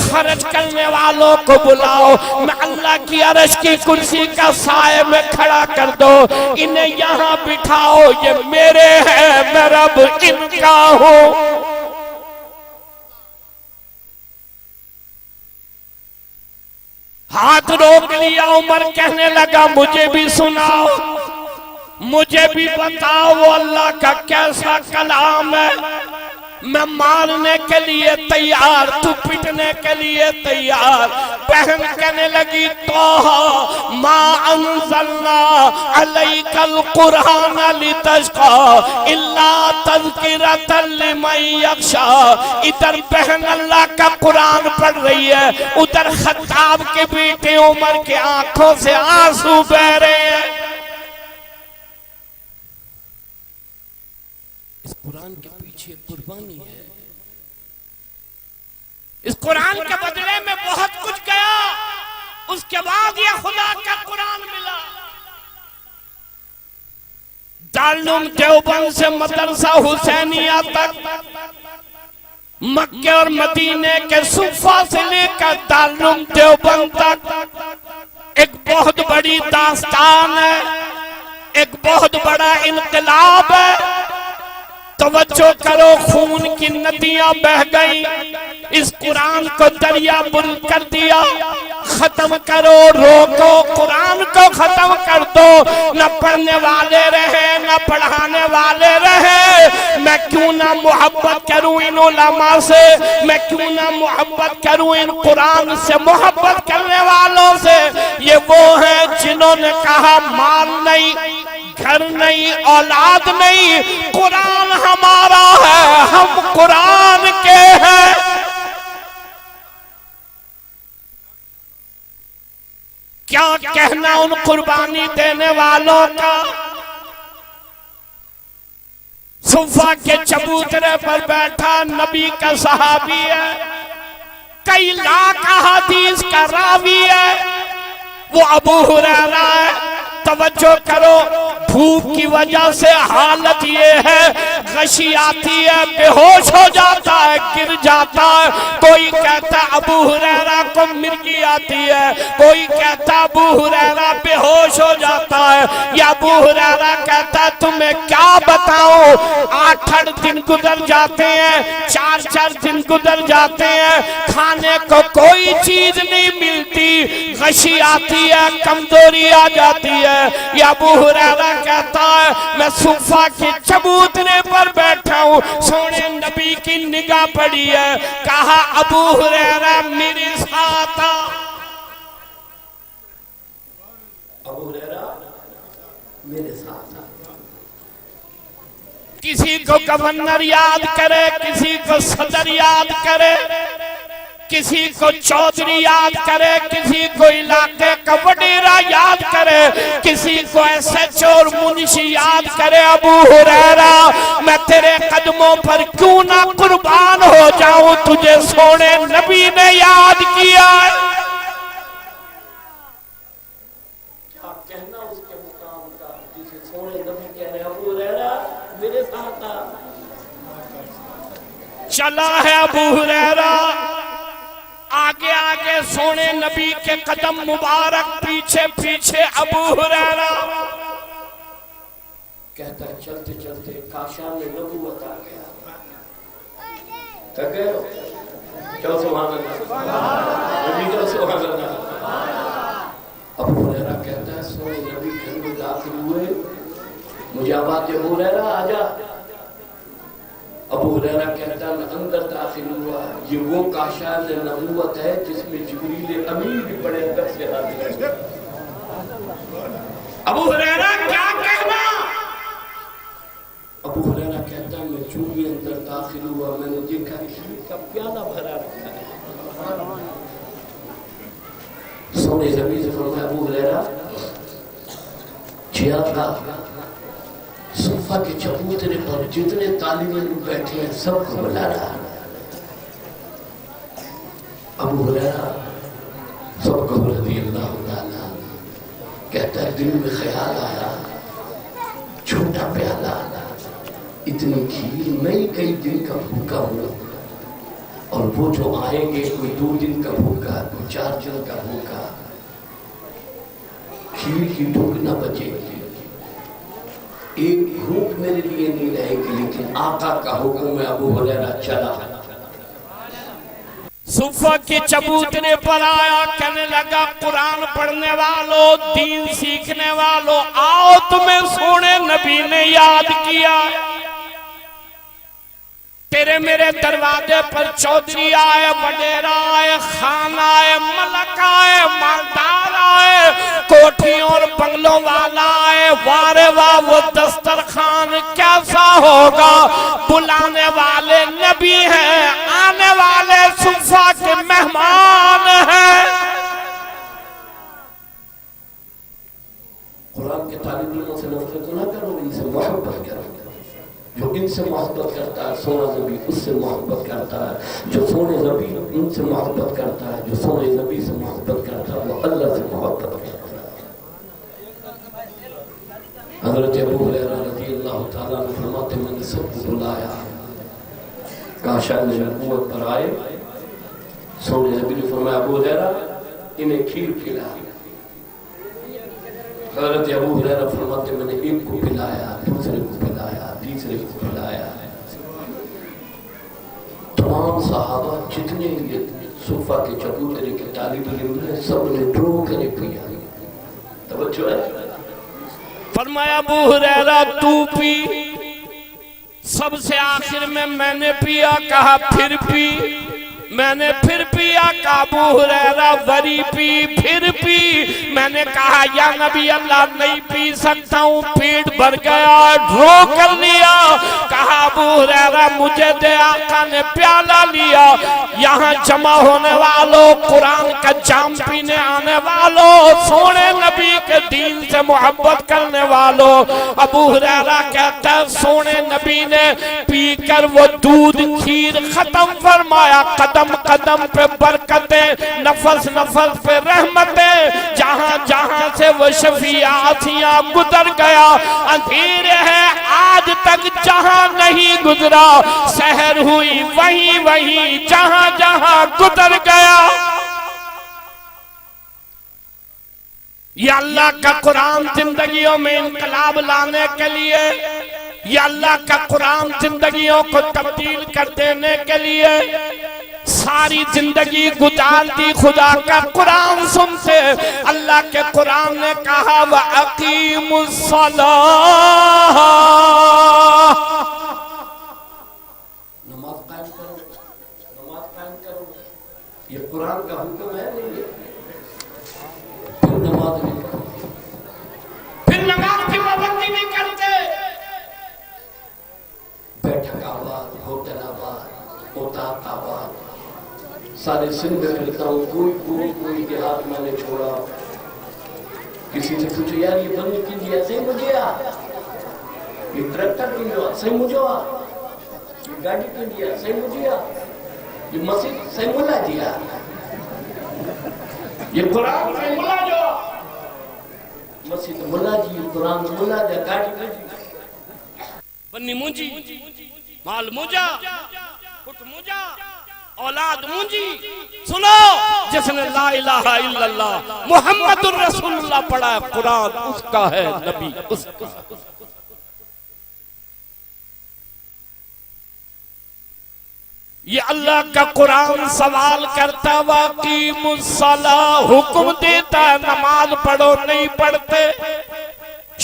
خرچ کرنے والوں کو بلاؤ۔ میں اللہ کی عرش کی کرسی کا سائے میں کھڑا کر دو، انہیں یہاں بٹھاؤ، یہ میرے ہیں، میں رب ان کا ہوں۔ ہاتھ روک لیا، عمر کہنے لگا مجھے بھی سناؤ، مجھے بھی بتاؤ وہ اللہ کا کیسا کلام ہے۔ میں مارنے کے لیے تیار، تو پٹنے کے لیے تیار۔ بہن کہنے لگی توہا ما انزلنا علیک القرآن لتشقى الا تذکرۃ لمن یخشی۔ ادھر بہن اللہ کا قرآن پڑھ رہی ہے، ادھر خطاب کے بیٹے عمر کے آنکھوں سے آنسو بہ رہے ہیں۔ اس قرآن کے پیچھے قربانی ہے، اس قرآن کے بدلے میں بہت کچھ گیا، اس کے بعد یہ خدا کا قرآن ملا۔ دارالعلوم دیوبند سے مدرسہ حسینیہ تک، مکہ اور مدینے کے صفحہ سے لے کر دارالعلوم دیوبند تک ایک بہت بڑی داستان ہے، ایک بہت بڑا انقلاب ہے۔ توجہ کرو، خون کی ندیاں بہ گئی، اس قرآن کو دریا بل کر دیا۔ ختم کرو، روکو، قرآن کو ختم کر دو۔ نہ پڑھنے والے رہے، نہ پڑھانے والے رہے۔ میں کیوں نہ محبت کروں ان علماء سے، میں کیوں نہ محبت کروں ان قرآن سے محبت کرنے والوں سے۔ یہ وہ ہیں جنہوں نے کہا مال نہیں، گھر نہیں، اولاد نہیں، قرآن ہمارا ہے، ہم قرآن کے ہیں۔ کہنا ان قربانی دینے والوں کا؟ صفا کے چبوترے پر بیٹھا نبی کا صحابی ہے، کئی لاکھ احادیث کا راوی ہے، وہ ابو ہریرہ ہے۔ توجہ کرو، بھوک کی وجہ سے حالت یہ ہے، غشی آتی ہے، بے ہوش ہو جاتا ہے، گر جاتا ہے۔ کوئی کہتا ہے ابو ہریرہ کو مرگی آتی ہے، کوئی کہتا ہے ابو ہریرہ بے ہوش ہو جاتا ہے، یا ابو ہریرہ کہتا ہے تمہیں کیا بتاؤں، 8 دن گزر جاتے ہیں، 4 دن گزر جاتے ہیں، کھانے کو کوئی چیز نہیں ملتی، غشی آتی ہے، کمزوری آ جاتی ہے۔ یا ابو ہریرہ کہتا ہے میں صفا کے چبوترے پر بیٹھا ہوں، سونے نبی کی نگاہ پڑی ہے، کہا ابو ہریرہ میرے ساتھ آ۔ ابو ہریرہ میرے ساتھ آ۔ کسی کو گورنر یاد کرے، کسی کو صدر یاد کرے، کسی کو چودھری یاد کرے، کسی کو علاقے کا وڈیرہ یاد کرے، کسی کو ایس ایچ او اور منشی یاد کرے، ابو ہریرہ میں تیرے قدموں پر کیوں نہ قربان ہو جاؤں، تجھے سونے نبی نے یاد کیا ہے۔ کیا کہنا اس کے مقام کا، جسے سونے نبی کہہ رہے ابو ہریرہ میرے ساتھ آ۔ چلا ہے ابو ہریرہ، آگے آگے سونے نبی کے قدم مبارک، پیچھے پیچھے ابو ہریرہ۔ کہتا ہے چلتے چلتے کاشان میں نبوت آ گیا۔ کہہ گئے ہو؟ کیا سبحان اللہ، نبی کا سبحان اللہ۔ ابو ہریرہ کہتا ہے سونے نبی کے اندر داخل ہوئے، مجھے آواز دے ابو ہریرہ آجا۔ ابو ہریرہ کہتا ہے میں اندر داخل ہوا، یہ وہ کاشان نبوت ہے جس میں جبریل امین بھی بڑے اندر سے حاضر ہے۔ ابو ہریرہ کیا کہنا؟ ابو ہریرہ کہتا ہے میں چوں بھی اندر داخل ہوا، میں نے دیکھا کھیر کا پیالہ بھرا رکھا ہے۔ سونے نبی سے فرمایا ابو ہریرہ جی آقا، صفا کے چبوترے پر جتنے طالب علم بیٹھے ہیں سب کو بلا رہا ہے۔ ابو ہریرہ سب کو رضی اللہ تعالیٰ کہتا ہے دل میں خیال آیا، چھوٹا پیالہ، اتنی کھیر، میں کئی دن کا بھوکا ہوں، اور وہ جو آئیں گے کوئی 2 دن کا بھوکا، کوئی 4 دن کا بھوکا، کھیر کی بھوک نہ بچے گی، ایک بھوک میرے لیے نہیں رہے گی، لیکن آقا کا حکم ہے۔ ابو ہریرہ چلا، صفا کے چبوترے پر آیا، کہنے لگا قرآن پڑھنے والوں، دین سیکھنے والوں، آؤ تمہیں سونے نبی نے یاد کیا۔ تیرے میرے دروازے پر چودھری آئے، وڈیرہ آئے، خان آئے، ملک آئے، مالدار آئے، کوٹھیوں اور بنگلوں والا آئے، وارے واہ وہ دسترخوان کیسا ہوگا، بلانے والے نبی ہیں، آنے والے صفا کے مہمان ہیں۔ قرآن کے طالب علموں سے نفرت نہ کرو، ان سے محبت کرو۔ جو ان سے محبت کرتا ہے سونا نبی اس سے محبت کرتا ہے، جو سونے نبی ان سے محبت کرتا ہے، جو سونے نبی سے محبت کرتا ہے وہ اللہ سے محبت کرتا ہے۔ حضرت ابو ہریرہ رضی اللہ تعالیٰ نے فرماتے میں نے سب کو بلایا، کاشان نبوت پر آئے، سونے نبی نے فرمایا ابو ہریرہ انہیں کھیر کھلا۔ حضرت ابو ہریرہ فرماتے میں نے ایک کو پلایا، دوسرے کو پلایا، تیسرے کو پلایا۔ تمام صحابہ جتنے صفا کے چبوترے کے طالب علم ہیں سب نے ڈرو کرے پیا۔ توجہ ہے، فرمایا ابو ہریرہ تو پی، سب سے آخر میں نے پیا، کہا پھر پی، میں نے پھر پیا، کہا ابو ہریرہ وری پی، پھر پی، میں نے کہا یا نبی اللہ نہیں پی سکتا ہوں، پیٹ بھر گیا، ڈرو کر لیا، کہا ابو ہریرہ مجھے دے، آقا نے پیالہ لیا، یہاں جمع ہونے والوں، قرآن کا جام پینے آنے والوں، سونے نبی کے دین سے محبت کرنے والوں، ابو ہریرہ کہتا ہے سونے نبی نے پی کر وہ دودھ کھیر ختم فرمایا، قدم قدم پہ برکتیں، نفس نفس پہ رحمتیں، جہاں جہاں سے وہ شفیعاتیاں گزر گیا، اندھیرے ہے آج تک جہاں نہیں گزرا، سحر ہوئی وہیں وہیں جہاں جہاں گزر گیا۔ یہ اللہ کا قرآن زندگیوں میں انقلاب لانے کے لیے، یہ اللہ کا قرآن زندگیوں کو تبدیل کر دینے کے لیے ساری زندگی گزار دی خدا کا قرآن سنتے۔ اللہ کے قرآن نے کہا وَأَقِيمُوا الصَّلَاةَ، نماز قائم کرو، نماز قائم کرو، یہ قرآن کا حکم ہے نہیں ہے؟ پھر نماز نہیں کرو، پھر نماز کی پابندی نہیں کرتے، بیٹھک آباد، ہوٹل آباد، اوتاق آباد، سارے سندھ میں پھرتا ہوں، کوئی دیہات میں نے چھوڑا، کسی سے پوچھو یار یہ بند کی دیا صحیح مجھے آ، یہ ٹریکٹر کی دیا صحیح مجھے آ، یہ گاڑی کی دیا صحیح مجھے آ، یہ مسجد صحیح ملا دیا، یہ قرآن صحیح ملا جو مسجد ملا جی، قرآن ملا دیا، گاڑی کی دیا، بنی مونجی، مال مونجا، پٹ مونجا، اولاد مونجی۔ سنو، جس نے لا الہ الا اللہ محمد الرسول اللہ پڑھا ہے، قرآن اس کا ہے، نبی اس کا۔ یہ اللہ کا قرآن سوال کرتا وَأَقِيمُوا الصَّلَاةَ، حکم دیتا ہے نماز پڑھو، نہیں پڑھتے،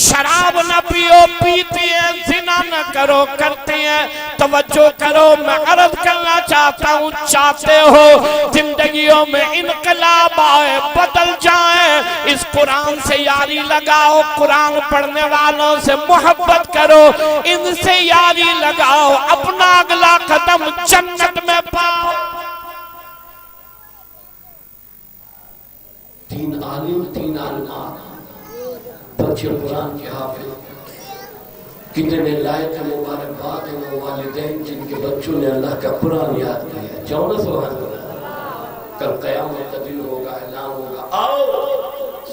شراب نہ پیو، پیتی ہیں، زنا نہ کرو، کرتے ہیں، توجہ کرو، میں عرض کرنا چاہتا ہوں، چاہتے ہو زندگیوں میں انقلاب آئے، بدل جائیں، اس قرآن سے یاری لگاؤ، قرآن پڑھنے والوں سے محبت کرو، ان سے یاری لگاؤ، اپنا اگلا قدم جنت میں پاؤ۔ تین عالم، تین عالمات، بچے قرآن کے حافظ، کتنے لائق مبارکباد ہیں وہ والدین جن کے بچوں نے اللہ کا قرآن یاد کیا۔ جاؤ نا سبحان اللہ، کل قیامت کا دن ہوگا، اعلان ہوگا، آؤ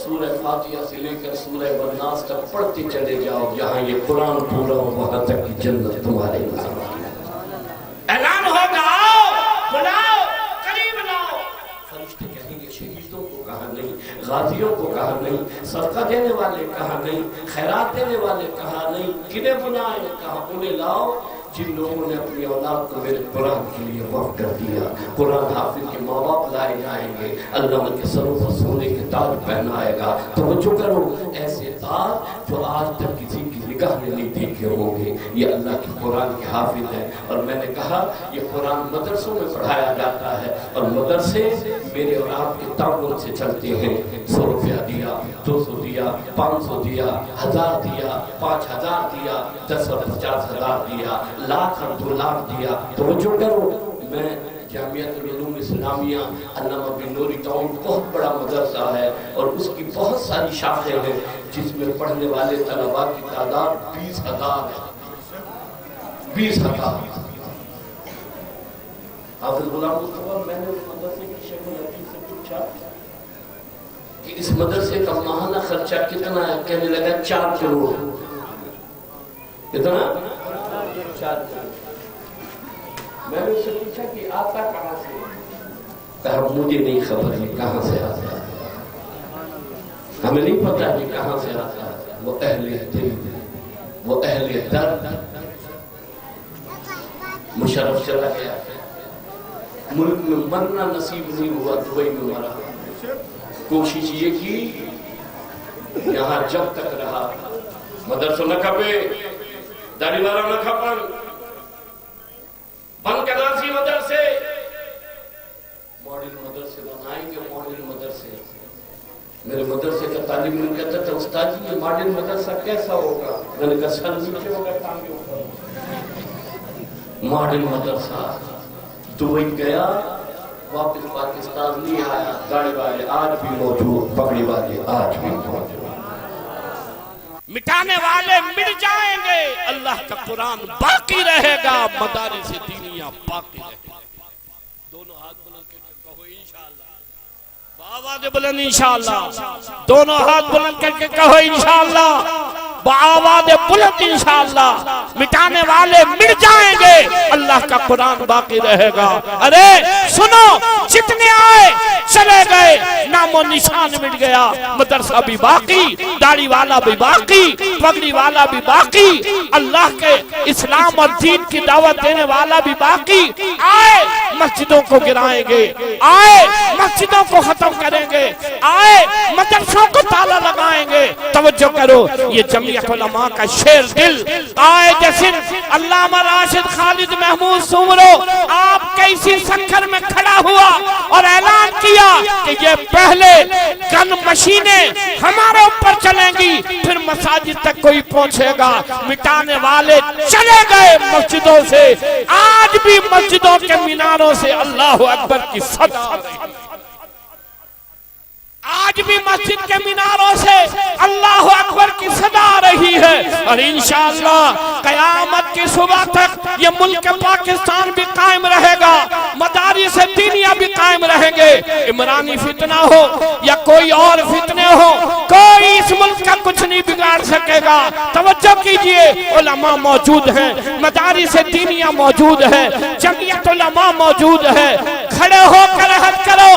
سورہ فاتحہ سے لے کر سورہ والناس تک پڑھتے چلے جاؤ، جہاں یہ قرآن پورا ہو وہاں تک کی جنت تمہارے نام۔ اعلان ہوگا، آؤ بلاؤ، قریب لاؤ، فرشتے کہیں گے شہیدوں کو کہا نہیں، غازیوں کو کہا نہیں، صدقہ دینے والے کہا نہیں، خیرات دینے والے کہا نہیں، کنہیں بنائے کہا انہیں لاؤ جن لوگوں نے اپنی اولاد کو میرے قرآن کے لیے وقف کر دیا۔ قرآن حافظ کے ماں باپ لائے جائیں گے، اللہ ان کے سروں پر سونے کے تاج پہنائے گا۔ توجہ کرو، ایسے تاج جو آج تک کسی کی نگاہ میں نہیں دیکھے ہوں گے، یہ اللہ کے قرآن کے حافظ ہیں۔ اور میں نے کہا یہ قرآن مدرسوں میں پڑھایا جاتا ہے، اور مدرسے میرے اور آپ کے تعاون سے چلتے ہیں۔ 100 روپیہ دیا، 200 دیا، 500 دیا، 1000 دیا، 5000 دیا، 10 اور 50,000 دیا، لاکھ اور 2 لاکھ دیا۔ توجہ کرو، میں جامعۃ العلوم اسلامیہ علامہ بن نوری ٹاؤن بہت بڑا مدرسہ ہے، اور اس کی بہت ساری شاخیں ہیں، جس میں پڑھنے والے طلباء کی تعداد 20,000 ہے۔ 20,000۔ حافظ غلام مصطفیٰ، میں نے اس مدرسے کی شیخ الحدیث سے پوچھا کہ اس مدرسے کا ماہانہ خرچہ کتنا ہے؟ کہنے لگا 4 کروڑ۔ کتنا؟ 4 کروڑ۔ میں نے اس سے پوچھا کہ آتا کہاں سے؟ کہا مجھے نہیں خبر ہے کہاں سے آتا ہے، ہمیں نہیں پتا کہ کہاں سے آتا ہے۔ وہ اہل دل، وہ اہل درد، مشرف چلا گیا، ملک میں مرنا نصیب نہیں ہوا، دبئی میں مرا۔ کوشش یہ کی یہاں جب تک رہا، مدرسہ نہ کھپے، داڑھی والا نہ کھپن، بند کراسی مدرسے، ماڈل مدرسے بنائیں گے، ماڈل مدرسے۔ میرے مدرسے کا طالب علم کہتا تھا استاد جی یہ ماڈل مدرسہ کیسا ہوگا؟ میں نے کہا سر نیچے ہوگا ٹانگے اوپر۔ ماڈل مدرسہ دبئی گیا واپس پاکستان نہیں آیا. گاڑی والے آج بھی موجود, پگڑی والے آج بھی موجود. مٹانے والے مٹ جائیں گے, اللہ کا قرآن باقی رہے گا, مدارس دینیاں باقی رہے گا. دونوں ہاتھ بلند کر کے کہو انشاءاللہ. بآواز بلند انشاءاللہ. دونوں ہاتھ بلند کر کے کہو انشاءاللہ. بآواز بلند انشاءاللہ. مٹانے والے مٹ جائیں گے, اللہ کا قرآن باقی رہے گا. ارے سنو, جتنے آئے چلے گئے, نام و نشان مٹ گیا. مدرسہ بھی باقی, داڑھی والا بھی باقی, پگڑی والا بھی باقی, اللہ کے اسلام اور دین کی دعوت دینے والا بھی باقی. آئے مسجدوں کو گرائیں گے, آئے مسجدوں کو ختم کریں گے, آئے مدرسوں کو تالا لگائیں گے. توجہ کرو, یہ جمعیت علماء کا شیر دل آئے جسن علامہ راشد خالد محمود سومرو آپ کیسی سکھر میں کھڑا ہوا اور اعلان کیا کہ یہ پہلے گن مشینیں ہمارے اوپر چلیں گی, پھر مساجد تک کوئی پہنچے گا. مٹانے والے چلے گئے مسجدوں سے, آج بھی مسجدوں کے میناروں سے اللہ اکبر کی صدا رہی. آج بھی مسجد کے میناروں سے اللہ اکبر کی صدا رہی ہے. اور انشاءاللہ قیامت کی صبح تک یہ ملک پاکستان بھی قائم رہے گا, مدارس دینیاں بھی قائم رہیں گے. عمرانی فتنہ ہو یا کوئی اور فتنے ہو, کوئی اس ملک کا کچھ نہیں بگاڑ سکے گا. توجہ کیجئے, علماء موجود ہیں, مدارس دینیاں موجود ہیں, جمعیت علماء موجود ہے. کھڑے ہو کر عہد کرو,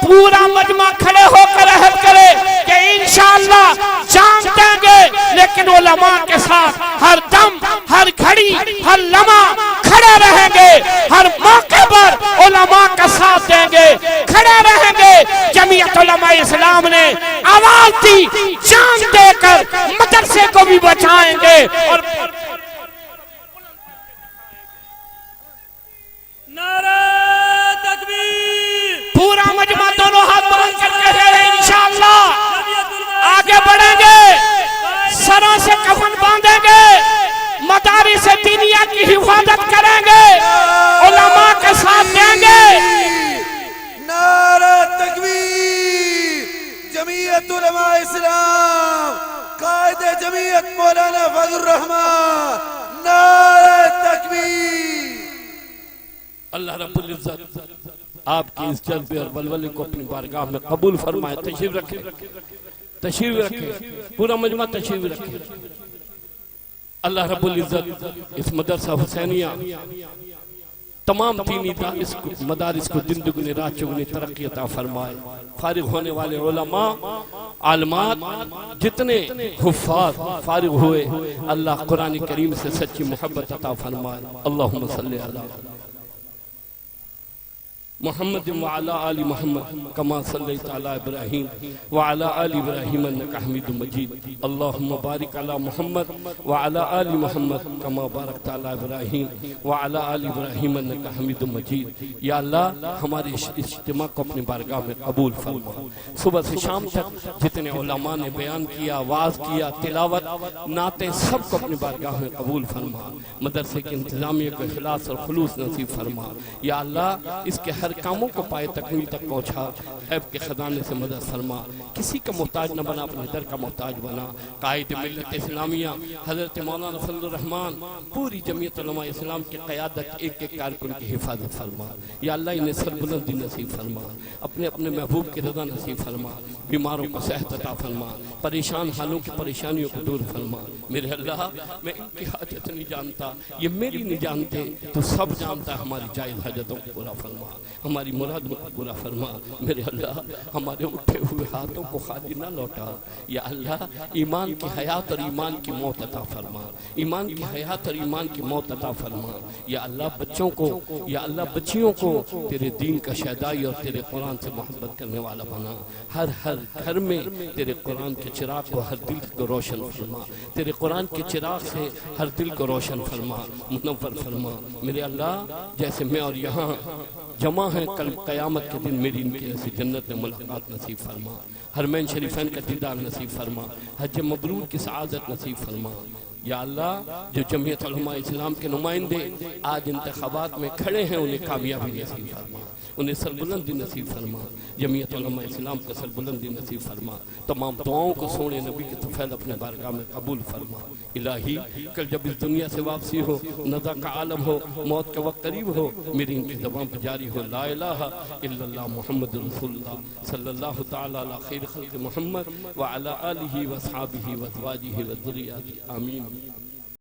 پورا مجمع کھڑے ہو کر عہد کرے کہ انشاءاللہ جان دیں گے, لیکن علماء کے ساتھ ہر دم, ہر گھڑی, ہر لمحہ کھڑے رہیں گے. ہر موقع پر علماء کا ساتھ دیں گے, کھڑے رہیں گے. جمعیت علماء اسلام نے آواز دی, جان دے کر مدرسے کو بھی بچائیں گے. اور پورا مجمع دونوں ہاتھ بلند کر کے ہیں انشاءاللہ. آگے بڑھیں گے, سروں سے کفن باندھیں گے, مدارس دینیہ کی حفاظت کریں گے, علماء کے ساتھ دیں گے. نعرہ تکبیر. جمعیت علماء اسلام, قائد جمعیت مولانا فضل الرحمن. نعرہ تکبیر. اللہ رب العزت آپ کی اس جذبے اور ولولے کو اپنی بارگاہ میں قبول فرمائے. تشریف رکھیں, تشریف رکھیں, پورا مجمع تشریف رکھیں. اللہ رب العزت اس مدرسہ حسینیہ تمام دینی مدارس کو دن دگنی رات چگنی ترقی عطا فرمائے. فارغ ہونے والے علماء, عالمات, جتنے حفاظ فارغ ہوئے, اللہ قرآن کریم سے سچی محبت عطا فرمائے. اللہم صلی اللہ محمد وعلى آل محمد كما صليت على إبراهيم وعلى آل إبراهيم إنك حميد مجيد. اللهم بارك على محمد وعلى آل محمد كما باركت على إبراهيم وعلى آل إبراهيم إنك حميد مجيد. یا اللہ ہمارے اجتماع کو اپنی بارگاہ میں قبول فرما. صبح سے شام تک جتنے علماء نے بیان کیا, واعظ کیا, تلاوت, نعتیں, سب کو اپنی بارگاہ میں قبول فرما. مدرسے کے انتظامیہ کو اخلاص اور خلوص نصیب فرما. یا اللہ اس کے ہر کاموں کو پائے تکمیل تک پہنچا. غیب کے خزانے سے مدد فرما. کسی کا محتاج نہ بنا, اپنے در کا محتاج بنا. قائد ملت اسلامیہ حضرت مولانا فضل الرحمن, پوری جمعیت علماء اسلام کی قیادت, ایک ایک کارکن کی حفاظت فرما. یا اللہ انہیں سربلندی نصیب فرما. اپنے اپنے محبوب کی رضا نصیب فرما. بیماروں کو صحت عطا فرما. پریشان حالوں کی پریشانیوں کو دور فرما. میرے اللہ میں ان کی حاجت نہیں جانتا, یہ میری نہیں جانتے, تو سب جانتا ہے. ہماری جائز حاجتوں کو پورا فرما, ہماری مراد کو پورا فرما. میرے اللہ ہمارے اٹھے ہوئے ہاتھوں کو خالی نہ لوٹا. یا اللہ ایمان کی حیات اور ایمان کی موت عطا فرما. ایمان کی حیات اور ایمان کی موت عطا فرما. یا اللہ بچوں کو, یا اللہ بچیوں کو تیرے دین کا شہدائی اور تیرے قرآن سے محبت کرنے والا بنا. ہر ہر گھر میں تیرے قرآن کے چراغ کو, ہر دل کو روشن فرما. تیرے قرآن کے چراغ سے ہر دل کو روشن فرما, منور فرما. میرے اللہ جیسے میں اور یہاں جمع ہیں, کل قیامت کے دن میری ان کی ایسی جنت میں ملاقات نصیب فرما. حرمین شریفین کا دیدار نصیب فرما. حج مبرور کی سعادت نصیب فرما. یا اللہ جو جمعیت علماء اسلام کے نمائندے آج انتخابات میں کھڑے ہیں انہیں کامیابی نصیب فرما، انہیں سربلندی نصیب فرما، جمعیت علماء اسلام کو سربلندی نصیب فرما، تمام دعاؤں کو سونے نبی کے طفیل اپنے بارگاہ میں قبول فرما۔ الہی کل جب اس دنیا سے واپسی ہو، نزا کا عالم ہو، موت کا وقت قریب ہو، میری ان کی زبان پر جاری ہو لا الہ الا اللہ محمد رسول اللہ صلی اللہ تعالی علی خیر خلق محمد وعلی آلہ واصحابہ وازواجہ وذریاتہ آمین۔